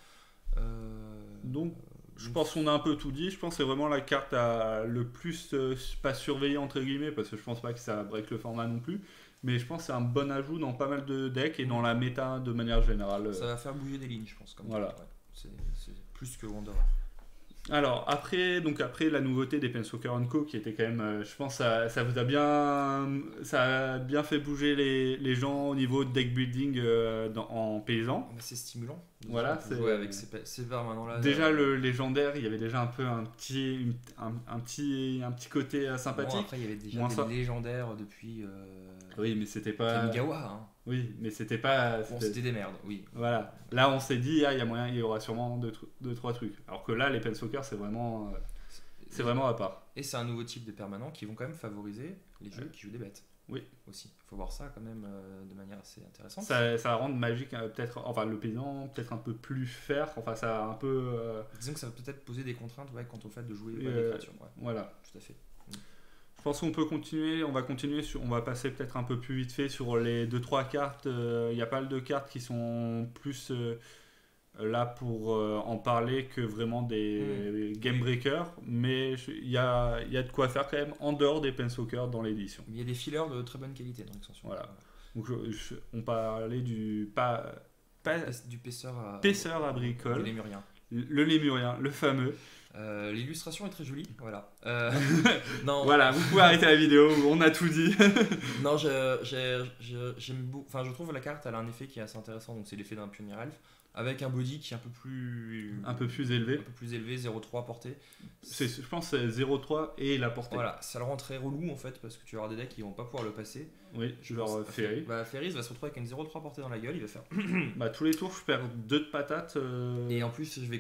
Donc je pense qu'on a un peu tout dit. Je pense que c'est vraiment la carte à le plus pas surveiller entre guillemets parce que je pense pas que ça break le format non plus. Mais je pense que c'est un bon ajout dans pas mal de decks et dans la méta de manière générale. Ça va faire bouger des lignes, je pense. Voilà. C'est plus que Wanderer. Alors après la nouveauté des Planeswalker Co qui était quand même, je pense ça vous a bien fait bouger les gens au niveau de deck building en paysan. C'est stimulant. Voilà, c'est jouer avec ces permanents là. Déjà le légendaire, il y avait déjà un peu un petit côté sympathique. Bon, après il y avait déjà des légendaires depuis. Oui, mais c'était pas. Kamigawa. Hein. Oui, mais c'était pas. C'était des merdes, oui. Voilà. Là, on s'est dit, il y a moyen, il y aura sûrement 2-3 trucs. Alors que là, les Planeswalkers, c'est vraiment à part. Et c'est un nouveau type de permanents qui vont quand même favoriser les jeux qui jouent des bêtes. Oui. Aussi. Il faut voir ça quand même de manière assez intéressante. Ça va rendre magique, peut-être. Enfin, le paysan, peut-être un peu plus faire. Enfin, ça va un peu. Disons que ça va peut-être poser des contraintes quant au fait de jouer des créatures. Ouais. Voilà. Tout à fait. Je pense qu'on peut continuer, on va passer peut-être un peu plus vite fait sur les 2-3 cartes. Il y a pas mal de cartes qui sont plus là pour en parler que vraiment des game breakers, mais il y a de quoi faire quand même en dehors des Planeswalkers dans l'édition. Il y a des fillers de très bonne qualité dans l'extension. Voilà. Donc on parlait du paisseur à bricole. Le lémurien. Le lémurien, le fameux. L'illustration est très jolie, voilà. Non. Voilà, vous pouvez arrêter la vidéo, on a tout dit. Non, j'aime beaucoup. Enfin, je trouve la carte, elle a un effet qui est assez intéressant. Donc, c'est l'effet d'un pionnier elfe avec un body qui est un peu plus élevé, 0,3 portée. Je pense que c'est 0,3 et la portée. Voilà, ça le rend très relou en fait parce que tu vas avoir des decks qui vont pas pouvoir le passer. Oui, genre Ferry. Ferry va se retrouver avec une 0,3 portée dans la gueule, il va faire. Tous les tours, je perds 2 de patates. Et en plus, je vais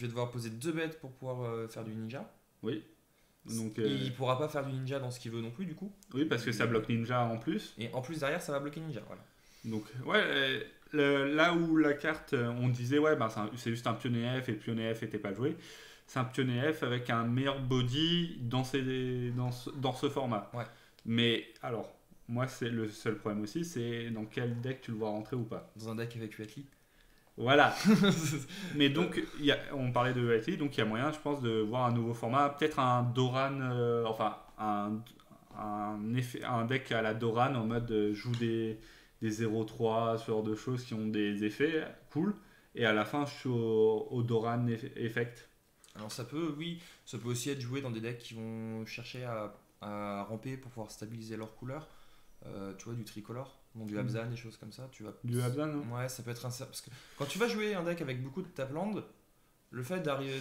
devoir poser 2 bêtes pour pouvoir faire du ninja. Oui. Donc, il pourra pas faire du ninja dans ce qu'il veut non plus du coup. Oui, parce que ça bloque ninja en plus. Et en plus derrière, ça va bloquer ninja, voilà. Donc ouais, là où la carte, on disait c'est juste un pionnier F et le pionnier F n'était pas joué. C'est un pionnier F avec un meilleur body dans ce format. Ouais. Mais alors, moi c'est le seul problème aussi, c'est dans quel deck tu le vois rentrer ou pas. Dans un deck avec Uatli. Voilà. Mais donc, on parlait de Uatli, donc il y a moyen, je pense, de voir un nouveau format, peut-être un Doran, un deck à la Doran en mode joue des 0-3, ce genre de choses qui ont des effets cool, et à la fin je suis au Doran Effect. Alors ça peut aussi être joué dans des decks qui vont chercher à ramper pour pouvoir stabiliser leur couleur, tu vois, du tricolore, donc du Abzan, des choses comme ça. Du Abzan, non ? Ouais, ça peut être parce que quand tu vas jouer un deck avec beaucoup de tapland, le fait d'arriver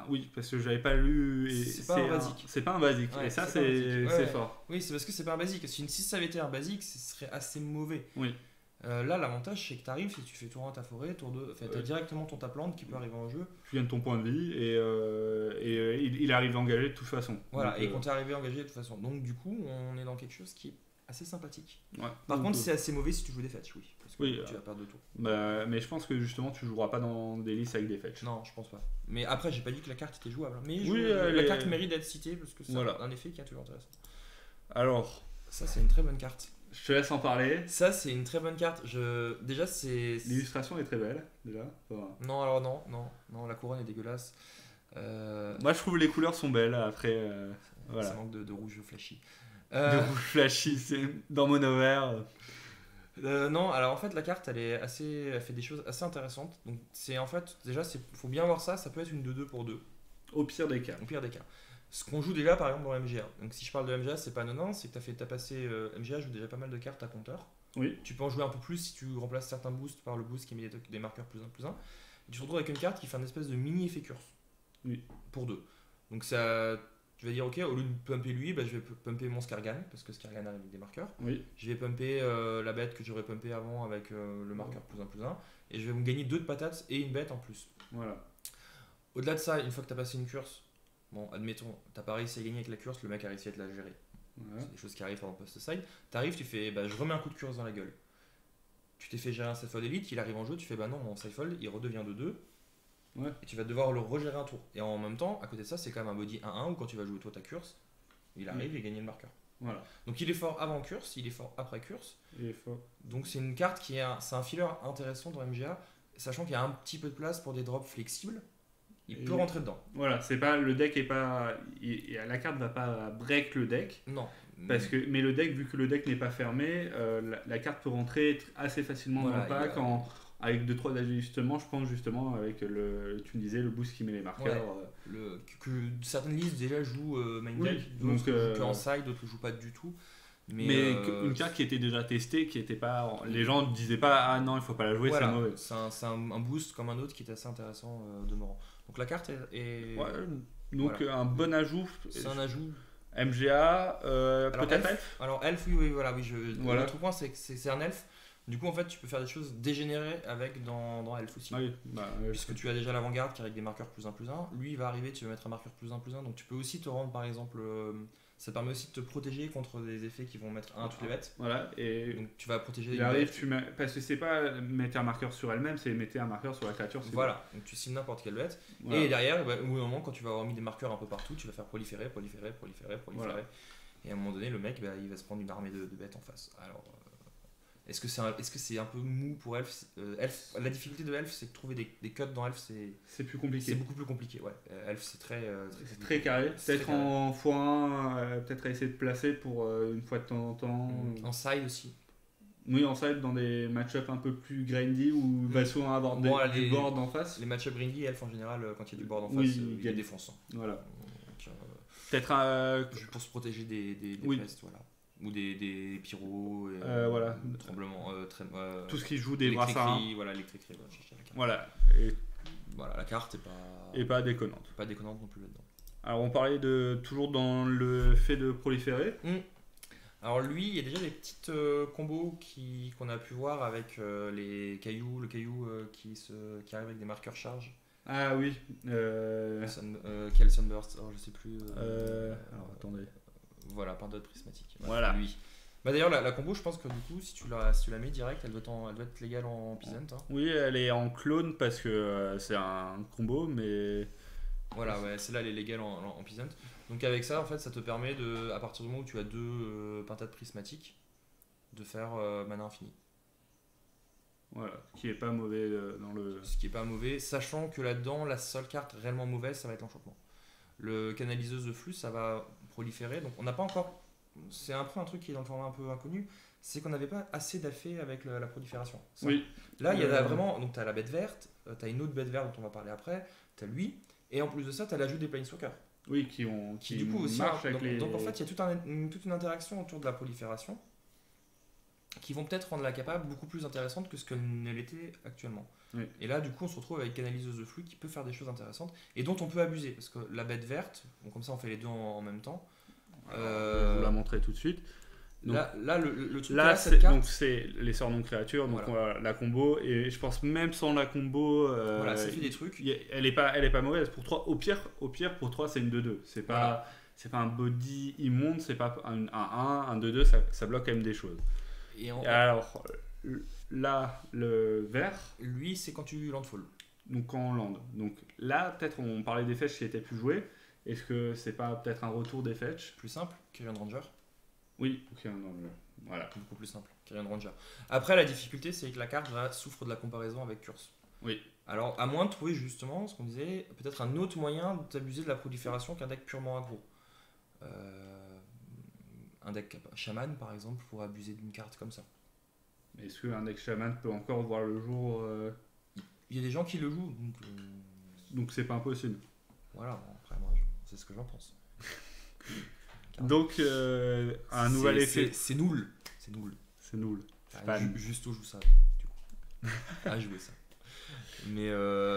oui, parce que j'avais pas lu et c'est pas un basique. C'est pas un basique, et ça c'est fort. Oui, c'est parce que c'est pas un basique. Si ça avait été un basique, ce serait assez mauvais. Oui. Là, l'avantage, c'est que tu arrives, si tu fais tour 1 ta forêt, tour 2, tu as directement ton ta plante qui peut arriver en jeu. Tu gagnes ton point de vie et il arrive engagé de toute façon. Voilà, Donc, et quand tu es arrivé engagé de toute façon. Donc, du coup, on est dans quelque chose qui est assez sympathique. ouais. Par Donc, contre, c'est assez mauvais si tu joues des fetch, oui. Parce que Oui, tu vas perdre de tours. mais je pense que justement, tu joueras pas dans des listes avec des fetch. Non, je pense pas. Mais après, j'ai pas dit que la carte était jouable. Mais Oui, la carte mérite d'être citée parce que c'est Voilà. un effet qui est toujours intéressant. Alors, Ça, c'est une très bonne carte. je te laisse en parler. Ça, c'est une très bonne carte. Déjà, c'est. L'illustration est très belle, déjà. Enfin, Non, alors non, la couronne est dégueulasse. moi, je trouve les couleurs sont belles. Après, voilà. Ça manque de rouge flashy. De rouge flashy, c'est dans mono vert. Non, alors en fait, la carte, elle fait des choses assez intéressantes. Donc, c'est en fait, déjà, faut bien voir ça. Ça peut être une 2-2 pour 2, Au pire des cas. au pire des cas. Ce qu'on joue déjà, par exemple, dans MGA. Donc, si je parle de MGA, c'est pas anodin, c'est que t'as passé. MGA joue déjà pas mal de cartes à compteur. Oui. Tu peux en jouer un peu plus si tu remplaces certains boosts par le boost qui met des marqueurs +1 +1. Et tu te retrouves avec une carte qui fait un espèce de mini effet curse. Oui. Pour 2. Donc ça, tu vas dire ok, au lieu de pumper lui, je vais pumper mon Skargan parce que Skargan arrive avec des marqueurs. Oui. Je vais pumper la bête que j'aurais pumpé avant avec le marqueur +1 et je vais me gagner 2 de patates et une bête en plus. Voilà. Au-delà de ça, une fois que tu as passé une curse, bon, admettons, t'as pas réussi à gagner avec la curse, le mec a réussi à te la gérer. Voilà. C'est des choses qui arrivent pendant post-side. T'arrives, tu fais je remets un coup de curse dans la gueule. Tu t'es fait gérer un Sidefold Elite, il arrive en jeu, tu fais non, mon Sidefold il redevient de 2. Ouais. Et tu vas devoir le regérer un tour. Et en même temps, à côté de ça, c'est quand même un body 1-1 où quand tu vas jouer toi ta curse, il arrive et gagne le marqueur. Voilà. Donc il est fort avant curse, il est fort après curse. Il est fort. Donc c'est une carte c'est un filler intéressant dans MGA, sachant qu'il y a un petit peu de place pour des drops flexibles. Il peut rentrer dedans. Voilà, c'est pas le deck est pas, la carte va pas break le deck. Non. Mais le deck, vu que le deck n'est pas fermé, la carte peut rentrer assez facilement dans le pack avec 2-3 ajustements, je pense justement avec tu me disais le boost qui met les marqueurs. Que certaines listes déjà jouent main deck, donc jouent que en side, d'autres ne jouent pas du tout. Mais une carte qui était déjà testée, qui était pas, les gens ne disaient pas ah non il faut pas la jouer, voilà, c'est mauvais. C'est un boost comme un autre qui est assez intéressant demeurant. Donc la carte est ouais, donc voilà. Un bon ajout. C'est un ajout. MGA, peut-être elf. Alors elf, oui, l'autre point c'est que c'est un elf. Du coup en fait tu peux faire des choses dégénérées avec dans elf aussi. Oui, puisque tu as déjà l'avant-garde qui arrive avec des marqueurs +1/+1. Lui il va arriver, tu vas mettre un marqueur +1/+1. Donc tu peux aussi te rendre par exemple. Ça permet aussi de te protéger contre des effets qui vont mettre 1 à toutes les bêtes. Voilà, et donc tu vas protéger il arrive, parce que c'est pas mettre un marqueur sur elle-même, c'est mettre un marqueur sur la créature. Voilà, donc tu signes n'importe quelle bête. Voilà. Et derrière, au bout d'un moment, quand tu vas avoir mis des marqueurs un peu partout, tu vas faire proliférer. Voilà. Et à un moment donné, le mec, il va se prendre une armée de bêtes en face. Alors, est-ce que c'est un peu mou pour Elf, la difficulté de Elf, c'est de trouver des cuts dans Elf, c'est plus compliqué. C'est beaucoup plus compliqué, ouais. Elf, c'est très carré. Peut-être en x1, peut-être à essayer de placer pour une fois de temps en temps. En side aussi. Oui, en side, dans des match-up un peu plus grindy où il va souvent avoir du board en face. Les match-up grindy, Elf en général, quand il y a du board en face, il est défonçant. Voilà. Donc, peut-être pour se protéger des pestes, voilà. Ou des pyros, voilà. tremblements, tout ce qui joue des brassards. Voilà, électrique. Voilà. Voilà, la carte est pas déconnante. Pas déconnante non plus là-dedans. Alors on parlait toujours dans le fait de proliférer. Alors lui, il y a déjà des petites combos qu'on a pu voir avec le caillou qui arrive avec des marqueurs charge. Ah oui. Quel Sunburst, je sais plus. Alors attendez. Voilà, par d'autres prismatiques. Voilà. Lui. D'ailleurs, la combo, je pense que du coup, si tu la mets direct, elle doit être légale en Peasant. Hein. Oui, elle est en clone parce que c'est un combo, mais. Voilà, ouais, celle-là, elle est légale en Peasant. Donc avec ça, en fait, ça te permet à partir du moment où tu as 2 pentades prismatiques, de faire mana infini. Voilà, ce qui est pas mauvais dans le. Ce qui est pas mauvais, sachant que là-dedans, la seule carte réellement mauvaise, ça va être l'enchantement. Le canaliseuse de flux, ça va proliférer. Donc on n'a pas encore. C'est un peu un truc qui est dans le format un peu inconnu, c'est qu'on n'avait pas assez d'effets avec la prolifération. Ça. Oui. Là, il y a vraiment. Donc tu as la bête verte, tu as une autre bête verte dont on va parler après, tu as lui, et en plus de ça, tu as l'ajout des Planeswalkers. Oui, qui du coup aussi marchent avec les. Donc en fait, il y a toute une interaction autour de la prolifération qui vont peut-être rendre la capable beaucoup plus intéressante que ce qu'elle était actuellement. Oui. Et là, du coup, on se retrouve avec canaliseuse de flux qui peut faire des choses intéressantes et dont on peut abuser parce que la bête verte, donc comme ça, on fait les deux en même temps. Alors, je vais vous la montrer tout de suite. Donc, Là, le truc là, cette carte. donc c'est les sorts non créatures, donc Voilà. la combo, et je pense même sans la combo, Voilà, ça fait des trucs. elle est pas mauvaise. Pour 3, au pire pour 3 c'est une 2-2. C'est pas un body immonde, c'est pas un 1, un 2-2, ça bloque quand même des choses. Et alors, là, le vert, lui, c'est quand tu landfall. donc quand on land. Donc là, peut-être on parlait des fetch qui étaient plus joués. Est-ce que c'est pas peut-être un retour des fetch? Plus simple, Kyrian Ranger. Oui, ok, voilà. Beaucoup plus simple, Kyrian Ranger. Après, la difficulté, c'est que la carte souffre de la comparaison avec Curse. Oui. Alors, à moins de trouver justement, ce qu'on disait, peut-être un autre moyen d'abuser de la prolifération qu'un deck purement aggro. Un deck Shaman, par exemple, pourrait abuser d'une carte comme ça. Est-ce qu'un deck Shaman peut encore voir le jour Il y a des gens qui le jouent, donc c'est pas impossible. voilà, bon, après, moi, c'est ce que j'en pense. Donc, un nouvel effet. C'est nul. C'est nul. C'est nul. Justo joue ça, du coup. À jouer ça. Mais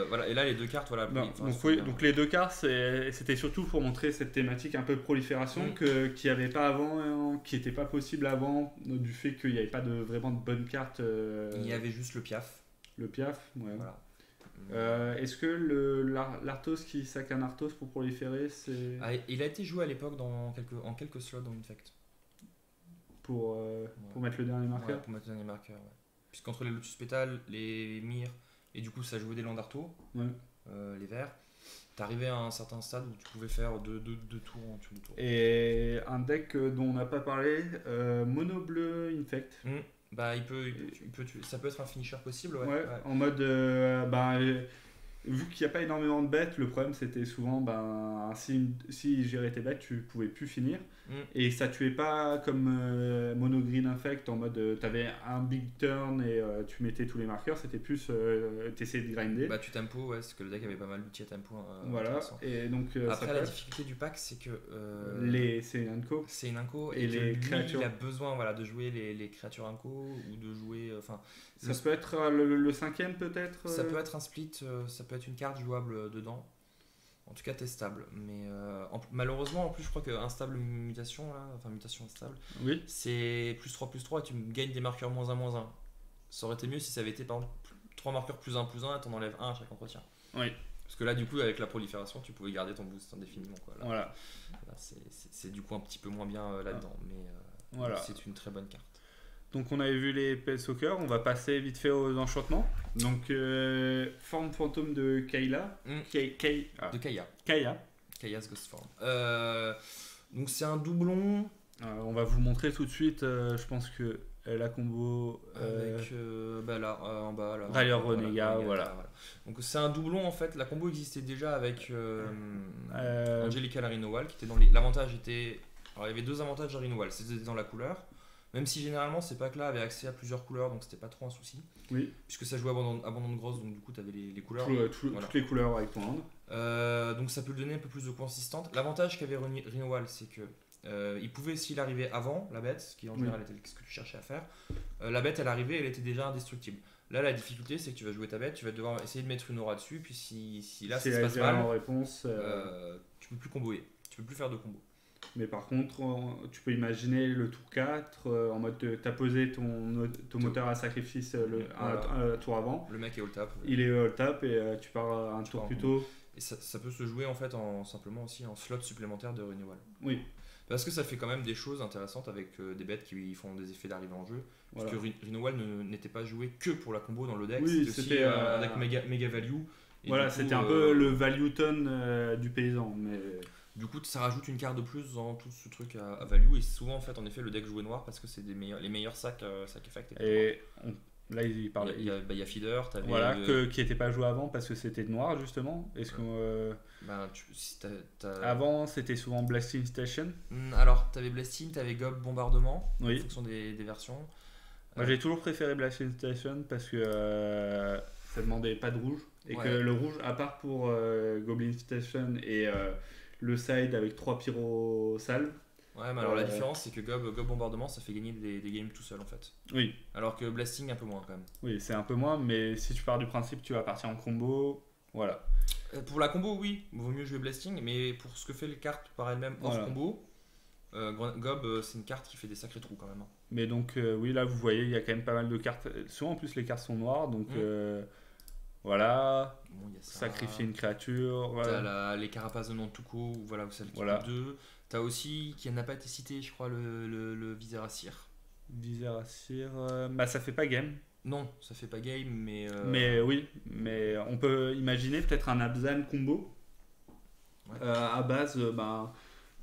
voilà, et là les deux cartes, voilà. Non, donc les deux cartes, c'était surtout pour montrer cette thématique un peu de prolifération qu'il n'y avait pas avant, qui n'était pas possible avant, du fait qu'il n'y avait pas vraiment de bonnes cartes. Il y avait juste le Piaf. Le Piaf, ouais. Voilà. Est-ce que l'Arthos qui sac un Arthos pour proliférer, c'est. Il a été joué à l'époque en quelques slots dans Infect. Pour mettre le dernier marqueur. Ouais, pour mettre le dernier marqueur, ouais. Puisqu'entre les Lotus Pétales, les Myres, et du coup ça jouait des Landarto, les verts, t'arrivais à un certain stade où tu pouvais faire deux tours en tous les tours. Et un deck dont on n'a pas parlé, mono bleu Infect. Bah, ça peut être un finisher possible, ouais. En mode, vu qu'il n'y a pas énormément de bêtes, le problème c'était souvent, si gérais tes bêtes, tu pouvais plus finir. Et ça tuait pas comme Mono Green Infect, en mode, t'avais un big turn et tu mettais tous les marqueurs, c'était plus, t'essayais de grinder. Bah, tu tempo, ouais, parce que le deck avait pas mal d'outils à tempo. Voilà, et donc. Après, la difficulté du pack, c'est que. C'est une Inco. C'est une Inco, et les créatures. Il a besoin de jouer les créatures Inco, ou de jouer. Ça peut être le cinquième peut-être. Ça peut être un split, ça peut être une carte jouable dedans. En tout cas testable. Mais malheureusement, en plus, je crois qu'instable mutation, là, enfin mutation instable, oui. C'est +3/+3 et tu gagnes des marqueurs -1/-1. Ça aurait été mieux si ça avait été par exemple 3 marqueurs +1/+1 et t'en enlèves 1 à chaque entretien. Oui. Parce que là, du coup, avec la prolifération, tu pouvais garder ton boost indéfiniment. Quoi. Là, voilà. Là, c'est du coup un petit peu moins bien là-dedans. Mais voilà. C'est une très bonne carte. Donc on avait vu les PL Soccer, on va passer vite fait aux enchantements. Donc forme fantôme de Kayla. De Kaya. Kaya's Ghost Form. Donc c'est un doublon. On va vous montrer tout de suite, je pense que la combo... Avec là, en bas. Là, Railleur Renega, voilà. Donc c'est un doublon en fait, la combo existait déjà avec Angelica Rinowal qui était dans les... L'avantage était... Alors il y avait deux avantages à Rinowal, c'était dans la couleur. Même si généralement ces packs-là avaient accès à plusieurs couleurs, donc c'était pas trop un souci. Oui. Puisque ça jouait abandon de grosse, donc du coup tu avais les couleurs. Voilà. Toutes les couleurs avec ton hand. Donc ça peut lui donner un peu plus de consistante. L'avantage qu'avait Rinowal, c'est que il pouvait, s'il arrivait avant la bête, ce qui en général était ce que tu cherchais à faire, la bête elle arrivait, elle était déjà indestructible. Là la difficulté c'est que tu vas jouer ta bête, tu vas devoir essayer de mettre une aura dessus, puis si là ça se passe mal, en réponse, tu peux plus comboer, tu peux plus faire de combo. Mais par contre, tu peux imaginer le tour 4, en mode t'as posé ton moteur à sacrifice un tour avant. Le mec est all-tap. Il est all-tap et tu pars un tour plus tôt. Et ça peut se jouer en fait simplement aussi en slot supplémentaire de renewal. Oui. Parce que ça fait quand même des choses intéressantes avec des bêtes qui font des effets d'arrivée en jeu. Voilà. Parce que renewal n'était pas joué que pour la combo dans le deck, oui, c'était aussi un deck méga value. Et voilà, c'était un peu le value ton du paysan. Mais... Du coup, ça rajoute une carte de plus dans tout ce truc à value. Et souvent, en fait, en effet, le deck jouait noir parce que c'est les meilleurs sacs effect. Et là, il parlait. Il y a Feeder. Voilà, qui n'était pas joué avant parce que c'était noir, justement. Est-ce que. Avant, c'était souvent Blasting Station. Alors, tu avais Blasting, tu avais Gob Bombardement, en fonction des versions. Moi, j'ai toujours préféré Blasting Station parce que ça demandait pas de rouge. Et que le rouge, à part pour Goblin Station et le side avec 3 pyro salves. Ouais, mais alors la différence c'est que Gob Bombardement ça fait gagner des games tout seul en fait. Oui. Alors que Blasting un peu moins quand même. Oui, c'est un peu moins, mais si tu pars du principe tu vas partir en combo, voilà. Pour la combo, oui, vaut mieux jouer Blasting, mais pour ce que fait les cartes par elles-mêmes hors combo, Gob, c'est une carte qui fait des sacrés trous quand même, hein. Mais donc, oui, là, vous voyez, il y a quand même pas mal de cartes. Souvent, en plus, les cartes sont noires. Donc, voilà. Bon, il y a ça. Sacrifier une créature. T'as Voilà. les carapaces de Nantuko, voilà, celle qui Voilà. coûte 2. T'as aussi, qui n'a pas été cité, je crois, le Viscéracyr. Viseur à cire. Bah, ça fait pas game. Non, ça fait pas game, mais. Mais oui, mais on peut imaginer peut-être un Abzan combo. Ouais. À base,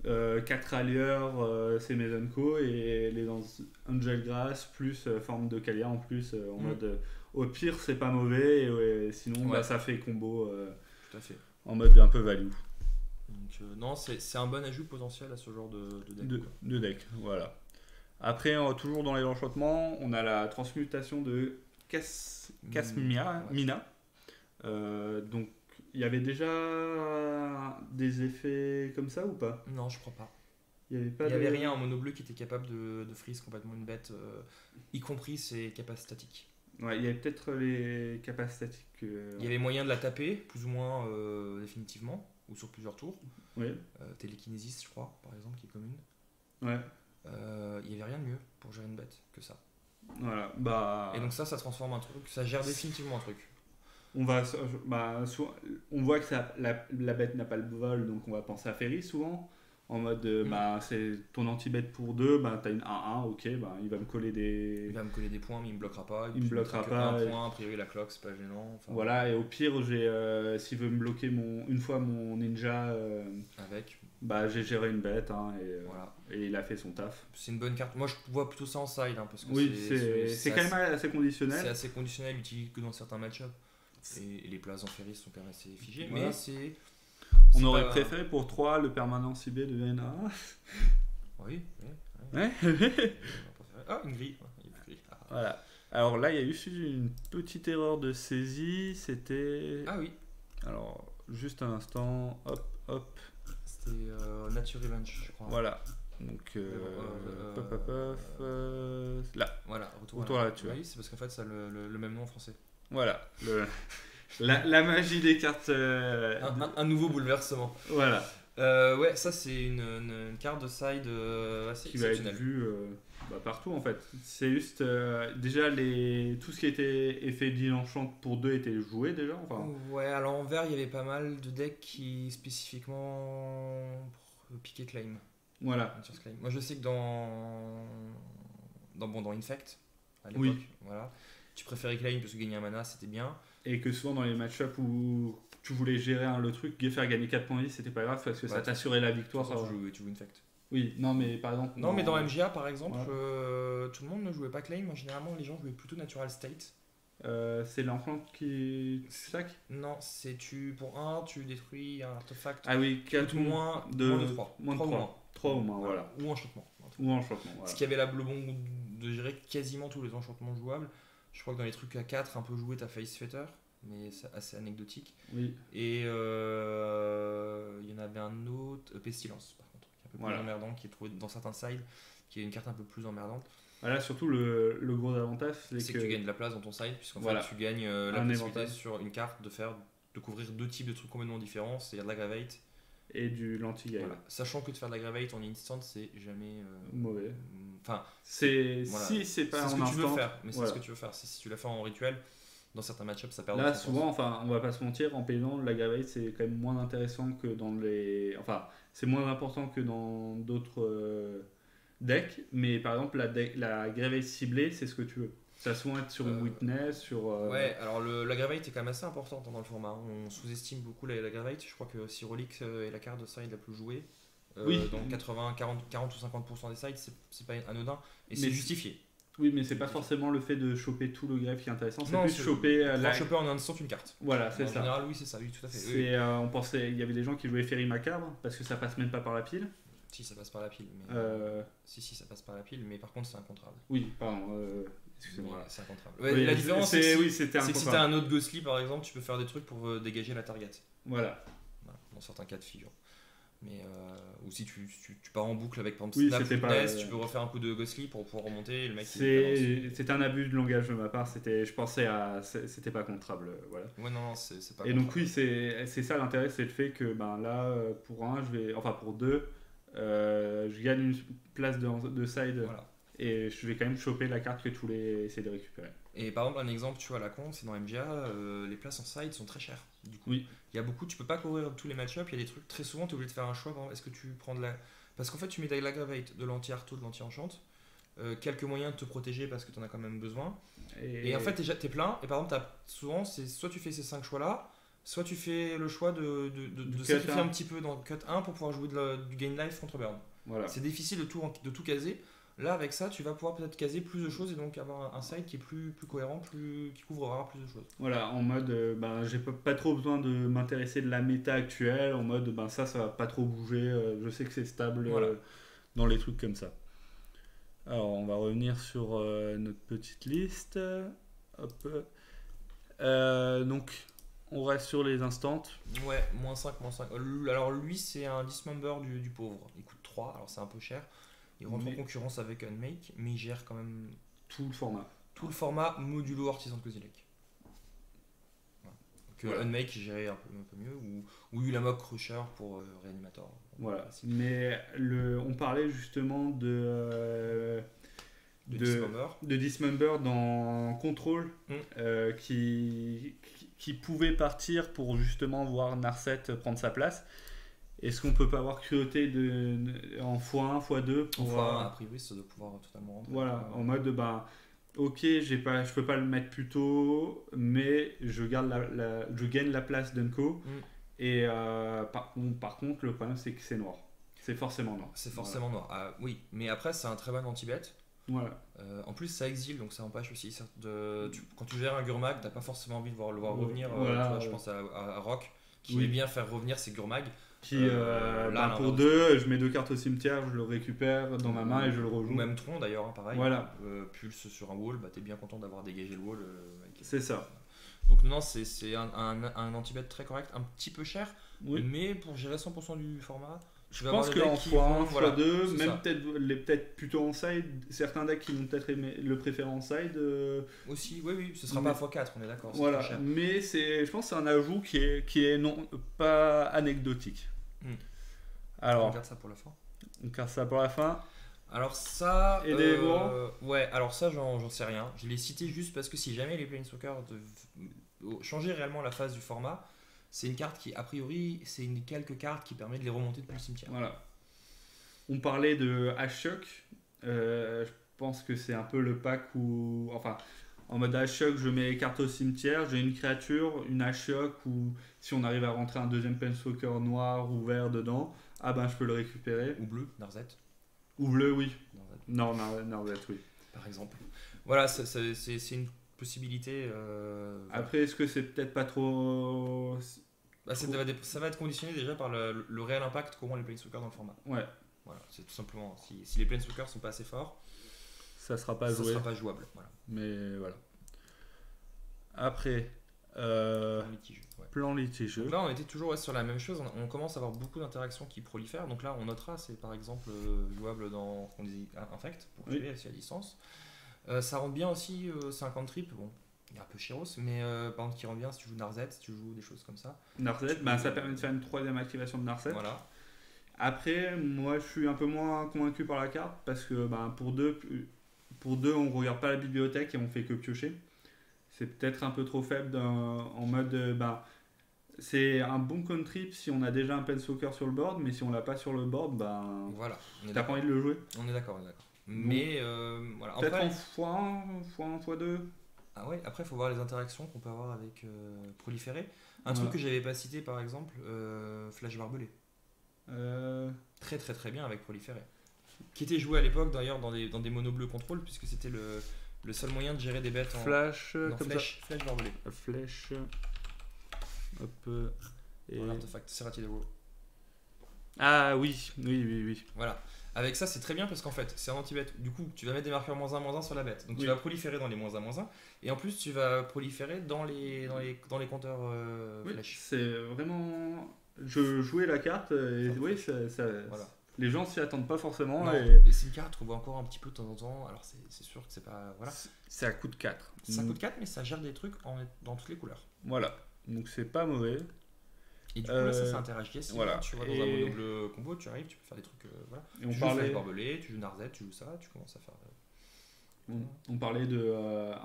4 allieurs, c'est Mezonko et les Angel Grass plus forme de Kalia en plus en mode au pire c'est pas mauvais et sinon Ouais. ça fait combo Tout à fait. en mode un peu value Donc, non, c'est un bon ajout potentiel à ce genre de deck. quoi. de deck. Voilà. Après, toujours dans les enchantements, on a la transmutation de Casmia, Ouais. Mina. Donc il y avait déjà des effets comme ça ou pas? Non, je crois pas. Il y avait pas Il n'y avait de- rien en mono bleu qui était capable de freeze complètement une bête, y compris ses capacités statiques. Ouais, il y avait peut-être les capacités statiques. Il y avait moyen de la taper, plus ou moins définitivement, ou sur plusieurs tours. Ouais, Télékinésis, je crois, par exemple, qui est commune. ouais, Il n'y avait rien de mieux pour gérer une bête que ça. voilà. Bah, Et donc ça transforme un truc, ça gère définitivement un truc. on va, on voit que la bête n'a pas le vol, donc on va penser à Ferry souvent. En mode, c'est ton anti-bête pour 2, bah, t'as une 1-1, ok, bah, il va me coller des. Il va me coller des points, mais il me bloquera pas. Il me bloquera mettra que pas, un et- point, a priori la cloque, c'est pas gênant. Enfin, Voilà, et au pire, s'il veut me bloquer une fois mon ninja, Avec, bah, j'ai géré une bête, hein, voilà. et il a fait son taf. C'est une bonne carte. Moi, je vois plutôt ça en side, hein, parce que Oui, c'est quand même assez c'est conditionnel. assez conditionnel, utilisé que dans certains match-ups. Et les places en ferry sont quand même assez figées. Voilà. Mais c'est. On c'est aurait pas- préféré pour 3 le permanent CB devienne 1. Oui, oui. Ouais. Ah, une grille. Il y a une grille. Ah. Voilà. Alors là, il y a eu une petite erreur de saisie. C'était. Ah oui, Alors, juste un instant. Hop, hop. c'était Nature Revenge, je crois. Voilà. Donc, pop, pop, pop, là. Voilà, Retour à la nature. Oui, c'est parce qu'en fait, ça a le même nom en français. Voilà. La magie des cartes. Un nouveau bouleversement. Voilà. Ouais, ça c'est une carte de side assez Qui va être exceptionnelle. vue partout en fait. C'est juste. Déjà, tout ce qui était effet d'enchant pour 2 était joué déjà. Enfin, Ouais, à l'envers, il y avait pas mal de decks qui spécifiquement pour piquer claim. voilà. Sur ce claim. Moi je sais que dans Infect, à l'époque, Oui. voilà, tu préférais claim parce que gagner un mana c'était bien. Et que souvent dans les match-ups où tu voulais gérer le truc, faire gagner 4 points de vie, c'était pas grave parce que ça Ouais, t'assurait la De toute victoire. façon, tu joues Infect. Oui, non, mais par exemple. Non, mais dans MGA par exemple, Ouais. tout le monde ne jouait pas claim. Généralement, les gens jouaient plutôt Natural State. C'est l'enfant qui sac. Non, c'est pour 1, tu détruis un artefact. Ah oui, 4 Coûte moins de 3. Moins de 3 ou 3. moins. 3 au moins, voilà. Ou enchantement. Ou enchantement. Voilà. Ce qui avait le bon de gérer quasiment tous les enchantements jouables. Je crois que dans les trucs à 4, un peu joué, t'as Face Fetter, mais c'est assez anecdotique. Oui, Et il y en avait un autre, Pestilence par contre, qui est un peu plus Voilà. emmerdant, qui est trouvé dans certains sides, qui est une carte un peu plus emmerdante. voilà, surtout le gros avantage, C'est c'est que tu gagnes de la place dans ton side, puisqu'en Voilà. fait tu gagnes la Un possibilité éventail. sur une carte de couvrir 2 types de trucs complètement différents, c'est-à-dire de la Gravate. et du l'anti-gale. Voilà. Sachant que de faire de la Gravate en instant, c'est jamais. Mauvais. Enfin, C'est Voilà. si c'est pas c'est ce en que tu veux instant. faire, mais c'est voilà. ce que tu veux faire. Si tu l'as fait en rituel, dans certains match-ups, ça perd de Là, son souvent, sens. enfin, on va pas se mentir, en payant, la gravate c'est quand même moins intéressant que dans les. Enfin, c'est moins important que dans d'autres decks, mais par exemple, la gravate ciblée, c'est ce que tu veux. Ça va souvent être sur une witness, sur. Ouais, alors la Gravate est quand même assez importante dans le format. On sous-estime beaucoup la Gravate. Je crois que Cyrolix est la carte de side la plus jouée. Oui. Dans 80, 40 ou 50% des sides, c'est pas anodin. Et Mais c'est justifié. Oui, mais c'est pas forcément le fait de choper tout le greffe qui est intéressant, c'est Non, plus choper Pouvoir choper en instant une carte. Voilà, c'est En ça. général, oui, c'est ça, oui, tout à fait. Oui, oui. C'est, on pensait, il y avait des gens qui jouaient Ferry Macabre parce que ça passe même pas par la pile. Si, ça passe par la pile. Mais... Si, ça passe par la pile, mais par contre, c'est incontrable. Oui, pardon. Excusez-moi. Mais c'est incontrable. Ouais, Oui, la différence, c'est, c'est oui, c'était que si un t'as un autre Ghostly, par exemple, tu peux faire des trucs pour dégager la target. Voilà. Voilà, dans certains cas de figure. Mais, ou si tu pars en boucle avec par exemple Oui, Snap c'était ou pas- Nest, tu peux refaire un coup de Ghostly pour pouvoir remonter et le mec il balance. C'est un abus de langage de ma part. Je pensais c'était pas contrable, voilà. Ouais, non, c'est pas Et donc oui, c'est ça l'intérêt, c'est le fait que ben là pour pour 2, je gagne une place de side Voilà. et je vais quand même choper la carte que tous les essaient de récupérer. Et par exemple, un exemple, tu vois, à la con, c'est dans MGA, les places en side sont très chères. Du coup, Oui. il y a beaucoup, tu peux pas couvrir tous les match-ups, il y a des trucs, très souvent, tu es obligé de faire un choix. Par exemple, est-ce que tu prends de la. Parce qu'en fait, tu mets de l'aggravate, de l'anti-arto, de l'anti-enchant, quelques moyens de te protéger parce que tu en as quand même besoin. Et en fait, t'es plein, et par exemple, souvent, c'est soit tu fais ces 5 choix-là, soit tu fais le choix de sacrifier un petit peu dans cut 1 pour pouvoir jouer du gain life contre burn. Voilà. C'est difficile de tout caser. Là, avec ça, tu vas pouvoir peut-être caser plus de choses et donc avoir un side qui est plus cohérent, qui couvrira plus de choses. Voilà, en mode, j'ai pas trop besoin de m'intéresser de la méta actuelle, en mode, ça va pas trop bouger, je sais que c'est stable Voilà. dans les trucs comme ça. Alors, on va revenir sur notre petite liste. Hop. Donc, on reste sur les instants. Ouais, -5, -5. Alors, lui, c'est un dismember du pauvre. Il coûte 3, alors c'est un peu cher. Il rentre en concurrence avec Unmake, mais il gère quand même tout le format. Tout le format modulo artisan de Kozilek. Voilà. Donc, voilà. Unmake gérait un peu mieux, ou Ulamog Crusher pour Reanimator. Voilà. Mais on parlait justement de Dismember dans Control qui pouvait partir pour justement voir Narset prendre sa place. Est-ce qu'on peut pas avoir cruauté en x1, x2 pour, a priori, ça doit pouvoir totalement rentrer. Voilà, en mode ok, je peux pas le mettre plus tôt, mais je gagne la place d'Unco. Et par contre, le problème c'est que c'est noir. C'est forcément noir. C'est forcément noir. Ah, oui, mais après c'est un très bon anti-bet. Voilà. En plus ça exile, donc ça empêche aussi quand tu gères un Gurmag, t'as pas forcément envie de le voir revenir. Voilà, tu vois, je pense à Rock qui aime bien faire revenir ses Gurmag. Pour 2, je mets 2 cartes au cimetière, je le récupère dans ma main et je le rejoue. Ou même Tron d'ailleurs, pareil. Voilà. Pulse sur un wall, t'es bien content d'avoir dégagé le wall. C'est ça. Donc non, c'est un anti-bet très correct, un petit peu cher, mais pour gérer 100% du format. Je pense qu'en x1, x2, même peut-être plutôt en side, certains decks qui vont peut-être le préférer en side. Aussi, oui, ce sera pas x4, on est d'accord. Voilà, mais je pense que c'est un ajout qui est pas anecdotique. Alors, on garde ça pour la fin. On garde ça pour la fin. Alors ça, ouais, alors ça j'en sais rien. Je l'ai cité juste parce que si jamais les Planeswalkers changer réellement la phase du format, c'est une carte qui, a priori, c'est une quelques cartes qui permet de les remonter depuis le cimetière. Voilà. On parlait de H-Shock. Je pense que c'est un peu le pack où... Enfin, en mode H-Shock, je mets les cartes au cimetière, j'ai une créature, une H-Shock, ou si on arrive à rentrer un deuxième Planeswalker noir ou vert dedans, je peux le récupérer. Ou bleu, Narzet. Ou bleu, oui. Narzet, oui. Par exemple. Voilà, c'est une possibilité. Après, est-ce que c'est peut-être pas trop... Ça va être conditionné déjà par le réel impact qu'auront les Planeswalkers dans le format. Ouais. Voilà, c'est tout simplement. Si les Planeswalkers sont pas assez forts, ça sera pas jouable. Voilà. Mais voilà. Après, plan litigieux. Donc là, on était toujours sur la même chose. On commence à avoir beaucoup d'interactions qui prolifèrent. Donc là, on notera, c'est par exemple jouable dans Infect pour tuer aussi à distance. Ça rend bien aussi 50 trip. Bon, il est un peu chéros, mais par exemple, qui rend bien si tu joues Narzet, si tu joues des choses comme ça. Narzet, ça permet de faire une troisième activation de Narzet. Voilà. Après, moi, je suis un peu moins convaincu par la carte parce que pour deux, on regarde pas la bibliothèque et on fait que piocher. C'est peut-être un peu trop faible en mode c'est un bon contrip si on a déjà un Planeswalker sur le board, mais si on l'a pas sur le board, voilà, t'as pas envie de le jouer. On est d'accord. Mais voilà. Peut-être en x1, x2. Ah ouais, après il faut voir les interactions qu'on peut avoir avec Proliférer. Un truc que j'avais pas cité par exemple, Flash Barbelé. Très très très bien avec Proliférer. Qui était joué à l'époque d'ailleurs dans des mono bleus contrôle, puisque c'était le seul moyen de gérer des bêtes en flash comme flèche barbelée. Flèche. Hop. Et l'artefact Serati de Row. Ah oui. Voilà. Avec ça, c'est très bien parce qu'en fait, c'est un anti-bête. Du coup, tu vas mettre des marqueurs -1/-1 sur la bête. Donc tu vas proliférer dans les -1/-1. Et en plus, tu vas proliférer dans les compteurs flèches. C'est vraiment. Je jouais la carte et voilà. Les gens s'y attendent pas forcément. Et c'est une carte qu'on voit encore un petit peu de temps en temps. Alors c'est sûr que c'est pas. Voilà. Ça coûte 4. Ça coûte 4, mais ça gère des trucs dans toutes les couleurs. Voilà. Donc c'est pas mauvais. Et du coup, là, ça interagit quasiment. voilà. Tu vois, dans un mono bleu combo, tu arrives, tu peux faire des trucs. Voilà. Et on Tu joues parlait, Flash Barbelé, tu joues Narzet, tu joues ça, tu commences à faire. on parlait de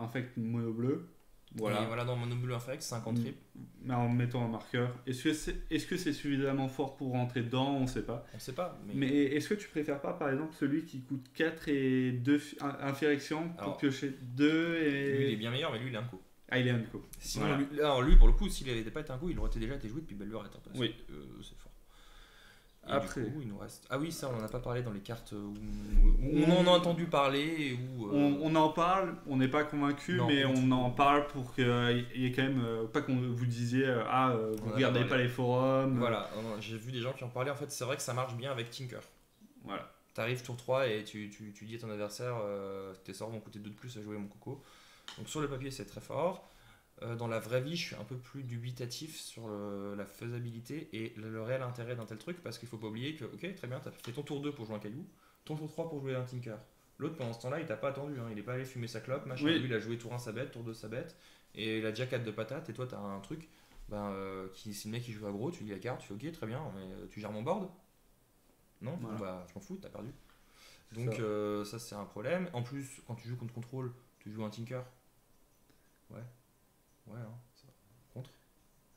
Infect mono bleu. Voilà. Et voilà, dans mono bleu Infect, 50 trip. Mais en mettant un marqueur. Est-ce que c'est suffisamment fort pour rentrer dedans? On sait pas. On sait pas. Mais est-ce que tu préfères pas, par exemple, celui qui coûte 4 et 2 inférection pour Alors, piocher 2 et. Lui, il est bien meilleur, mais lui, il est un coup. Ah, il est un coup. Sinon, Voilà. alors, lui, pour le coup, s'il n'avait pas été un coup, il aurait déjà été joué depuis belle lurette. Oui. C'est fort. Et Après. du coup, il nous reste. Ah oui, ça, on en a pas parlé dans les cartes où on en a entendu parler. Où, On en parle, on n'est pas convaincu, Non, mais pas du on tout. en parle pour qu'il y ait quand même. Pas qu'on vous disiez, vous On en a regardez parlé. pas les forums. Voilà, j'ai vu des gens qui en parlaient. En fait, c'est vrai que ça marche bien avec Tinker. Voilà. T'arrives tour 3 et tu dis à ton adversaire tes sorts vont coûter 2 de plus à jouer mon coco. Donc sur le papier c'est très fort. Dans la vraie vie je suis un peu plus dubitatif sur la faisabilité et le réel intérêt d'un tel truc parce qu'il faut pas oublier que ok très bien t'as fait ton tour 2 pour jouer un caillou, ton tour 3 pour jouer un Tinker. L'autre pendant ce temps là il t'a pas attendu, hein. Il est pas allé fumer sa clope, machin. Oui. Lui il a joué tour 1 sa bête, tour 2 sa bête et il a déjà 4 de patate et toi t'as un truc si le mec qui joue aggro tu lis la carte, tu fais ok très bien mais tu gères mon board. Non, Voilà. bon, bah je m'en fous, t'as perdu. Donc ça c'est un problème. En plus, quand tu joues contre contrôle, tu joues un Tinker. Ouais. Ouais, hein, contre.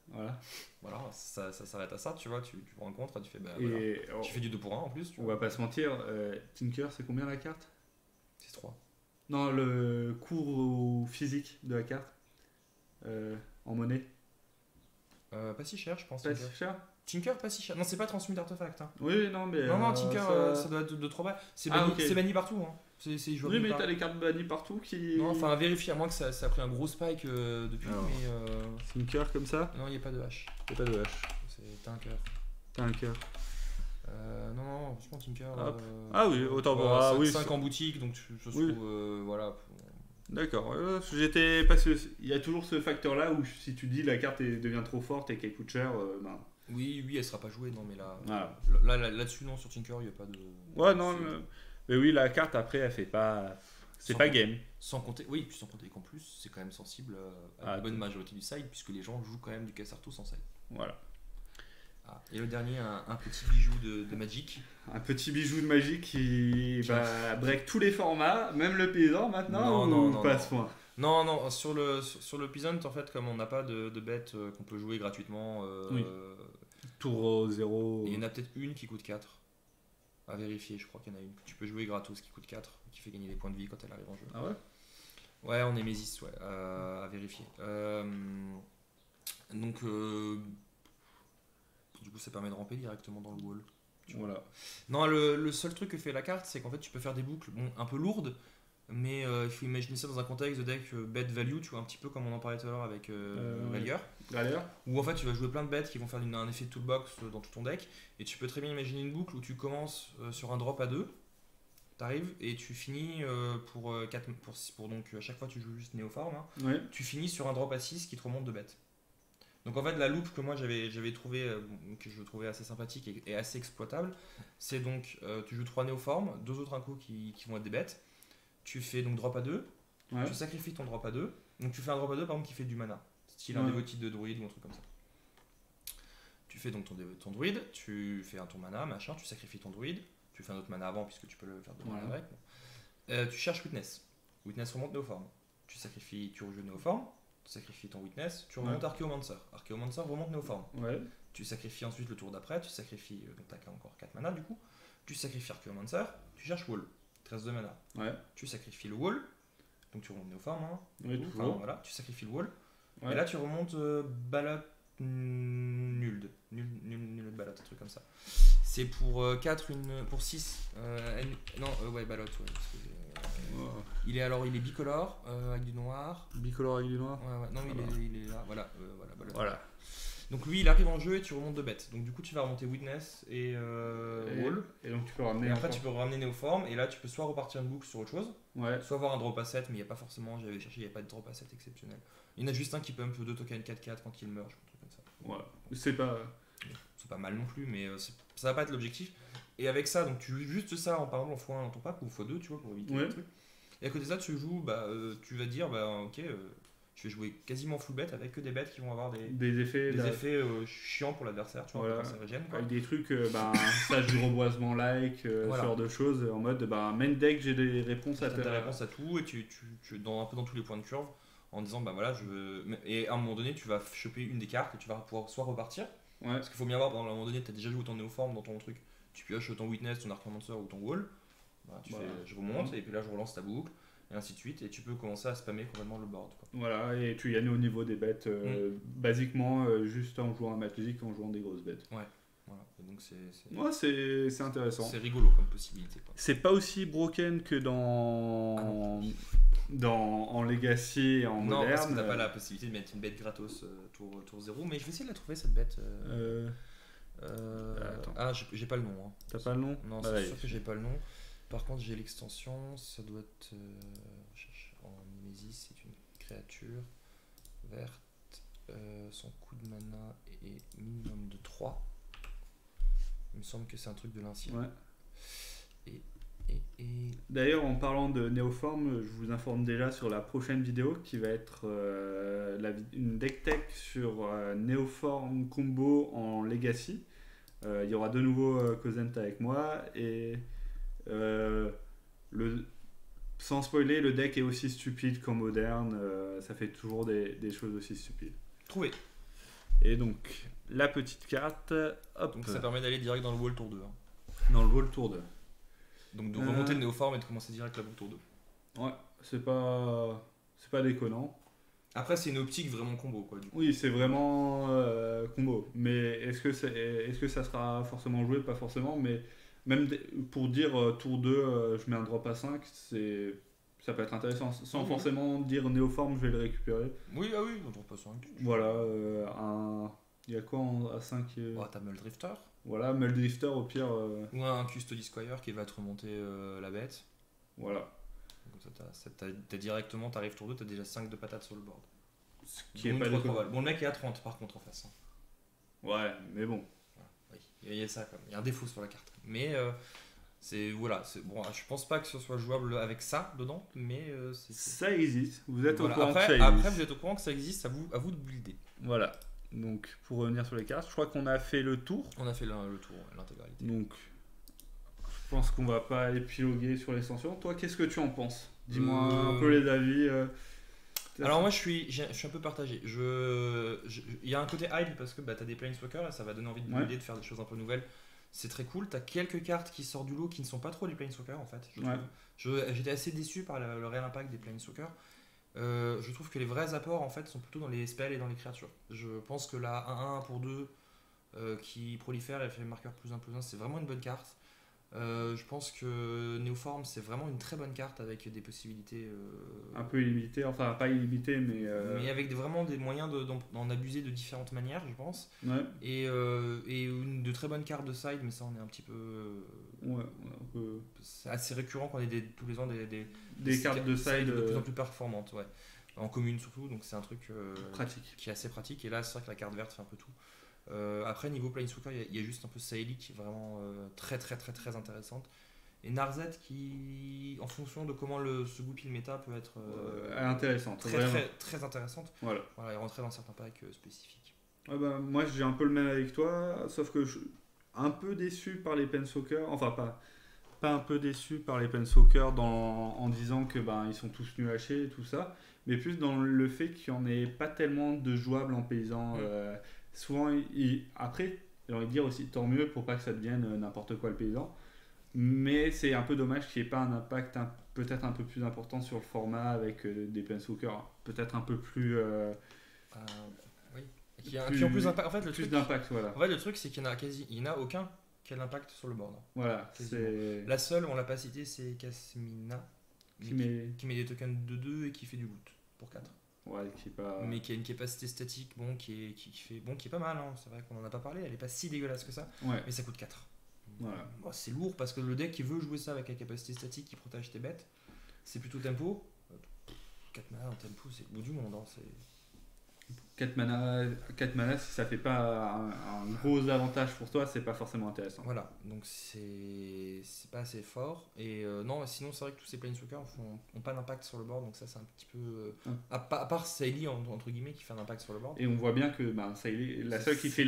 Voilà. Voilà, ça s'arrête à ça, tu vois. Tu prends un contre, tu fais, bah, Et voilà. Tu fais du 2 pour 1 en plus. on va pas se mentir, Tinker, c'est combien la carte? C'est 3. Non, le cours physique de la carte en monnaie. Pas si cher, je pense. Pas Tinker. si cher? Tinker, pas si cher. Non, c'est pas transmute artefact. Hein. Oui, non, mais. Non, Tinker, ça doit être de 3 balles. C'est banni, ok. c'est banni partout. Hein. C'est jouable Oui, mais nulle t'as part. les cartes bannies partout qui. Non, enfin, à vérifier, à moins que ça a pris un gros spike depuis, Alors. mais. Tinker comme ça? Non, il n'y a pas de hache. Y'a pas de H. C'est Tinker. T'as un cœur. Non, franchement, Tinker. Hop. Ah oui, autant pour. Ah oui. 5 en boutique, donc ça se Oui. trouve. Voilà. D'accord. J'étais. Parce qu'il y a toujours ce facteur-là où si tu dis la carte devient trop forte et qu'elle coûte cher, ben. Oui, elle sera pas jouée, non, mais là. Voilà. Là-dessus, non, sur Tinker, il n'y a pas de. Ouais, non, c'est- mais oui, la carte après, elle fait pas. C'est Sans pas compter- game. Sans compter, oui, puis sans compter qu'en plus, c'est quand même sensible à Ah, la bonne majorité du side, puisque les gens jouent quand même du Cassartos en side. Voilà. Ah. Et le dernier, un petit bijou de Magic. Un petit bijou de magie qui va break tous les formats, même le paysan maintenant, ou pas à ce point? Non, sur le Peasant, en fait, comme on n'a pas de bêtes qu'on peut jouer gratuitement, Oui. Tour 0. il y en a peut-être une qui coûte 4. À vérifier, je crois qu'il y en a une que tu peux jouer gratos qui coûte 4, qui fait gagner des points de vie quand elle arrive en jeu. Ah ouais? Ouais, en Nemesis, ouais, à vérifier. Donc, du coup, ça permet de ramper directement dans le wall. Voilà. Non, le seul truc que fait la carte, c'est qu'en fait, tu peux faire des boucles un peu lourdes, mais il faut imaginer ça dans un contexte de deck bet value, tu vois, un petit peu comme on en parlait tout à l'heure avec Rayleigh, D'ailleurs. où en fait, tu vas jouer plein de bêtes qui vont faire un effet de toolbox dans tout ton deck, et tu peux très bien imaginer une boucle où tu commences sur un drop à 2, t'arrives et tu finis pour 4, pour donc à chaque fois tu joues juste Néoform, hein, Ouais. tu finis sur un drop à 6 qui te remonte de bêtes. Donc en fait la loupe que moi j'avais trouvé, que je trouvais assez sympathique et assez exploitable, c'est donc tu joues 3 néoformes, 2 autres incos qui vont être des bêtes, tu fais donc drop à 2, Ouais. tu sacrifies ton drop à 2, donc tu fais un drop à 2 par exemple qui fait du mana, style un Ouais. dévotif de druide ou un truc comme ça. Tu fais donc ton druide, tu fais un tour mana, machin, tu sacrifies ton druide, tu fais un autre mana avant puisque tu peux le faire de mana Ouais. avec. Tu cherches Witness. Witness remonte Néoforme. Tu rejoues Néoforme, tu sacrifies ton Witness, tu remontes Ouais. Archaeomancer. Archaeomancer remonte Néoforme. Ouais. Tu sacrifies ensuite le tour d'après, tu sacrifies, donc t'as encore 4 mana du coup. Tu sacrifies Archaeomancer, tu cherches Wall. Il te reste 2 mana. Ouais. Tu sacrifies le Wall, donc tu remontes Néoforme. Hein, Oui, du coup. toujours. Voilà, tu sacrifies le Wall. Ouais. Et là tu remontes Ballot Nuld Ballot, un truc comme ça. C'est pour 4, pour 6. Ouais, Ballot, ouais. Parce que, il est bicolore, avec du noir. Bicolore avec du noir. Ouais, non, mais Voilà. il est là. Voilà, Ballot. Voilà. Donc lui, il arrive en jeu et tu remontes 2 bêtes. Donc du coup, tu vas remonter Witness et Wall. Et donc tu peux ramener. Et après, encore- tu peux ramener Néoforme. Et là, tu peux soit repartir une boucle sur autre chose, Ouais. soit avoir un drop à 7, mais il n'y a pas forcément. J'avais cherché, il n'y a pas de drop à 7 exceptionnel. Il y en a juste un qui pump 2 tokens 4-4 quand il meurt, un truc comme ça. Voilà. C'est pas. C'est pas mal non plus, mais ça va pas être l'objectif. Et avec ça, donc tu joues juste ça par exemple en x1 dans ton pack ou x2, tu vois, pour éviter Ouais. le truc. Et à côté de ça, tu joues, tu vas dire, ok, je tu vas jouer quasiment full bet avec que des bêtes qui vont avoir Des effets, des effets chiants pour l'adversaire, tu vois, voilà. ça régène, quoi. Avec des trucs, sage du reboisement Voilà. ce genre de choses, en mode main deck, j'ai des réponses à Tu as des réponses à tout et tu un peu dans tous les points de curve en disant bah voilà, et à un moment donné, tu vas choper une des cartes et tu vas pouvoir soit repartir. Ouais. Parce qu'il faut bien voir, à un moment donné, tu as déjà joué ton néoforme dans ton truc, tu pioches ton witness, ton archmancer ou ton wall, bah, tu fais je remonte et puis là je relance ta boucle et ainsi de suite et tu peux commencer à spammer complètement le board, quoi. Voilà, et tu gagnes au niveau des bêtes, basiquement juste en jouant à Magic, en jouant des grosses bêtes. Ouais, voilà. Et donc Ouais, c'est intéressant. c'est rigolo comme possibilité, quoi. C'est pas aussi broken que en Legacy et en Non, moderne. parce que t'as pas la possibilité de mettre une bête gratos tour 0, mais je vais essayer de la trouver cette bête. Attends. Ah, j'ai pas le nom. Hein. T'as pas le nom? Non, c'est sûr que j'ai pas le nom. Par contre, j'ai l'extension, ça doit être. En Mimesis, c'est une créature verte. Son coût de mana est minimum de 3. Il me semble que c'est un truc de l'ancien. Ouais. Et D'ailleurs, en parlant de Néoforme, je vous informe déjà sur la prochaine vidéo qui va être une deck tech sur Néoforme combo en Legacy. Il y aura de nouveau Cosent avec moi et sans spoiler, le deck est aussi stupide qu'en moderne. Ça fait toujours des choses aussi stupides. trouvé. Et donc, la petite carte, hop, Donc ça permet d'aller direct dans le wall tour 2. Hein. dans le wall tour 2. Donc de remonter le néoforme et de commencer direct la boucle tour 2. Ouais, c'est pas déconnant. Après, c'est une optique vraiment combo, quoi. Du coup. Oui, c'est vraiment combo. Mais est-ce que ça sera forcément joué? Pas forcément, mais même pour dire tour 2, je mets un drop à 5, ça peut être intéressant. Sans forcément dire néoforme, je vais le récupérer. Oui, on trouve pas 5. Voilà, il y a quoi à 5 T'as Muldrifter. Voilà, Muldrifter au pire. Ou un Custody Squire qui va te remonter la bête. Voilà. Comme ça, t'as directement, t'arrives tour 2, t'as déjà 5 de patates sur le board. Ce qui est pas déconnant. Bon, le mec est à 30 par contre en face. Hein. Ouais, mais bon. Voilà. Oui, il y a ça quand même. Il y a un défaut sur la carte. Mais bon, je pense pas que ce soit jouable avec ça dedans, mais ça existe. Vous êtes voilà. au courant que ça après, existe. vous êtes au courant que ça existe, à vous de builder. Voilà. Donc, pour revenir sur les cartes, je crois qu'on a fait le tour. On a fait le tour, l'intégralité. Donc, je pense qu'on va pas épiloguer sur l'extension. Toi, qu'est-ce que tu en penses? Dis-moi un peu les avis. Alors moi, je suis un peu partagé. Il y a un côté hype parce que t'as des Planeswalkers et ça va donner envie de builder, de faire des choses un peu nouvelles. C'est très cool. T'as quelques cartes qui sortent du lot qui ne sont pas trop les Planeswalkers en fait. J'étais assez déçu par le réel impact des Planeswalkers. Je trouve que les vrais apports en fait sont plutôt dans les spells et dans les créatures. Je pense que la 1-1 pour 2 qui prolifère et fait marqueur +1/+1, c'est vraiment une bonne carte. Je pense que Néoforme c'est vraiment une très bonne carte avec des possibilités un peu illimitées, enfin pas illimitées mais avec vraiment des moyens d'en abuser de différentes manières, je pense. Ouais. Et de très bonnes cartes de side, mais ça on est un petit peu c'est assez récurrent qu'on ait tous les ans des cartes de side de plus en plus performantes, ouais. En commune surtout, donc c'est un truc pratique, qui est assez pratique. Et là c'est vrai que la carte verte fait un peu tout. Après niveau Planeswalker, il y a juste un peu Saeli qui est vraiment très très très très intéressante. Et Narzet qui, en fonction de comment ce goupil méta peut être intéressante, très intéressante. Voilà, et rentrer dans certains packs spécifiques. Moi j'ai un peu le même avec toi, sauf que je suis un peu déçu par les Planeswalkers, enfin pas un peu déçu par les Planeswalkers en disant que ils sont tous nuls à chier et tout ça, mais plus dans le fait qu'il n'y en ait pas tellement de jouables en paysan. Souvent, après, j'ai envie de dire aussi, tant mieux pour pas que ça devienne n'importe quoi le paysan. Mais c'est un peu dommage qu'il n'y ait pas un impact peut-être un peu plus important sur le format avec des Planeswalkers peut-être un peu plus. Oui. Qui ont plus d'impact. En fait, plus d'impact, voilà. En fait, le truc, c'est qu'il n'y en a aucun qui a l'impact sur le board. Voilà. La seule, on l'a pas cité, c'est Kasmina. Qui met des tokens de 2 et qui fait du loot pour 4. Ouais, mais qui a une capacité statique qui est pas mal, hein. C'est vrai qu'on en a pas parlé, elle est pas si dégueulasse que ça, mais ça coûte 4. Voilà. Bon, c'est lourd parce que le deck qui veut jouer ça avec la capacité statique qui protège tes bêtes, c'est plutôt tempo. 4 mana en tempo, c'est le bout du monde. Hein. 4 mana, si ça fait pas un gros avantage pour toi, c'est pas forcément intéressant. Voilà, donc c'est pas assez fort. Et non, sinon c'est vrai que tous ces Planeswalkers ont pas d'impact sur le board, donc ça c'est un petit peu. À part Saily entre guillemets qui fait un impact sur le board. Et on voit bien que la seule qui fait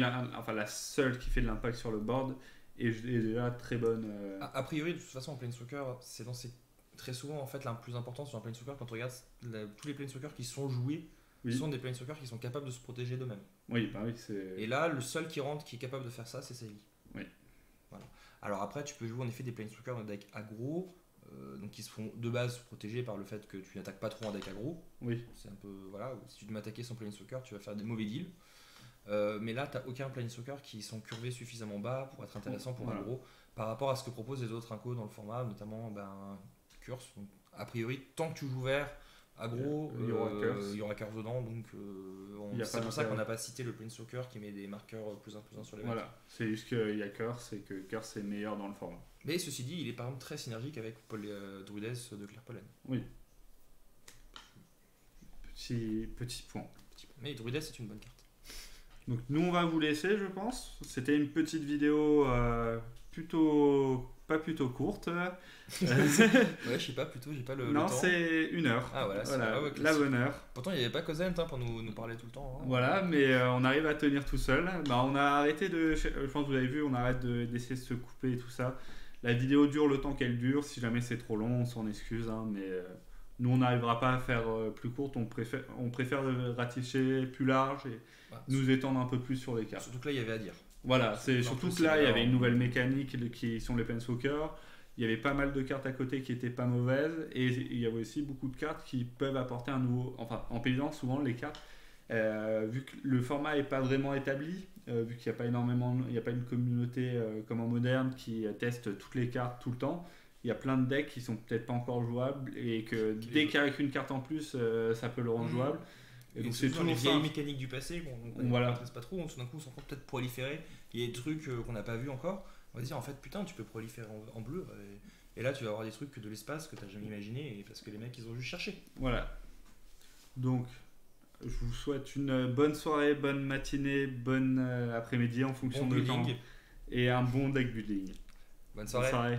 de l'impact sur le board est déjà très bonne. A priori, de toute façon, en Planeswalker, c'est dans ces. Très souvent, en fait, la plus importante sur un Planeswalker, quand on regarde tous les Planeswalkers qui sont joués, Oui. sont des Planeswalkers qui sont capables de se protéger d'eux-mêmes. Oui, bah oui, c'est. Et là, le seul qui rentre qui est capable de faire ça, c'est Saily. Oui. Voilà. Alors après, tu peux jouer en effet des Planeswalkers dans le deck aggro, donc qui se font de base protéger par le fait que tu n'attaques pas trop un deck aggro. Oui. C'est un peu. Voilà, si tu te m'attaquer sans Planeswalker, tu vas faire des mauvais deals. Mais là, tu n'as aucun Planeswalker qui sont curvés suffisamment bas pour être intéressant pour aggro par rapport à ce que proposent les autres incos dans le format, notamment Curse. Donc, a priori, tant que tu joues vert, aggro, il y aura Curse dedans. Donc c'est pour ça qu'on n'a pas cité le Planeswalker qui met des marqueurs plus 1/+1 sur les mecs. Voilà, c'est juste qu'il y a Curse et que Curse est meilleur dans le format. Mais ceci dit, il est par exemple très synergique avec Druides de Claire Pollen. Oui. Petit point. Mais Druides c'est une bonne carte. Donc nous on va vous laisser, je pense. C'était une petite vidéo plutôt courte. Ouais, je sais pas, plutôt, j'ai pas le Non, temps. c'est 1 heure. Ah voilà, c'est la bonne heure. Pourtant, il n'y avait pas Cosent pour nous parler tout le temps. Hein. Voilà, mais on arrive à tenir tout seul. On a arrêté je pense que vous avez vu, on arrête d'essayer de se couper et tout ça. La vidéo dure le temps qu'elle dure. Si jamais c'est trop long, on s'en excuse. Mais nous, on n'arrivera pas à faire plus courte. On préfère ratisser plus large et nous étendre un peu plus sur les cartes. Surtout que là, il y avait à dire. Voilà, c'est surtout que là, il y avait une nouvelle mécanique qui sont les Planeswalkers. Il y avait pas mal de cartes à côté qui étaient pas mauvaises. Et il y avait aussi beaucoup de cartes qui peuvent apporter un nouveau. Enfin, en paysan, souvent, les cartes, vu que le format n'est pas vraiment établi, vu qu'il n'y a pas énormément. Il n'y a pas une communauté comme en moderne qui teste toutes les cartes tout le temps. Il y a plein de decks qui sont peut-être pas encore jouables. Et que dès qu'il y a une carte en plus, ça peut le rendre jouable. Et donc c'est toujours les vieilles mécaniques du passé qu'on ne maîtrise pas trop, tout d'un coup on s'en compte peut-être proliférer, il y a des trucs qu'on n'a pas vu encore, on va se dire en fait putain tu peux proliférer en bleu, et là tu vas avoir des trucs de l'espace que tu n'as jamais imaginé, et parce que les mecs ils ont juste cherché. Voilà, donc je vous souhaite une bonne soirée, bonne matinée, bonne après-midi en fonction de temps, et un bon deck building. Bonne soirée.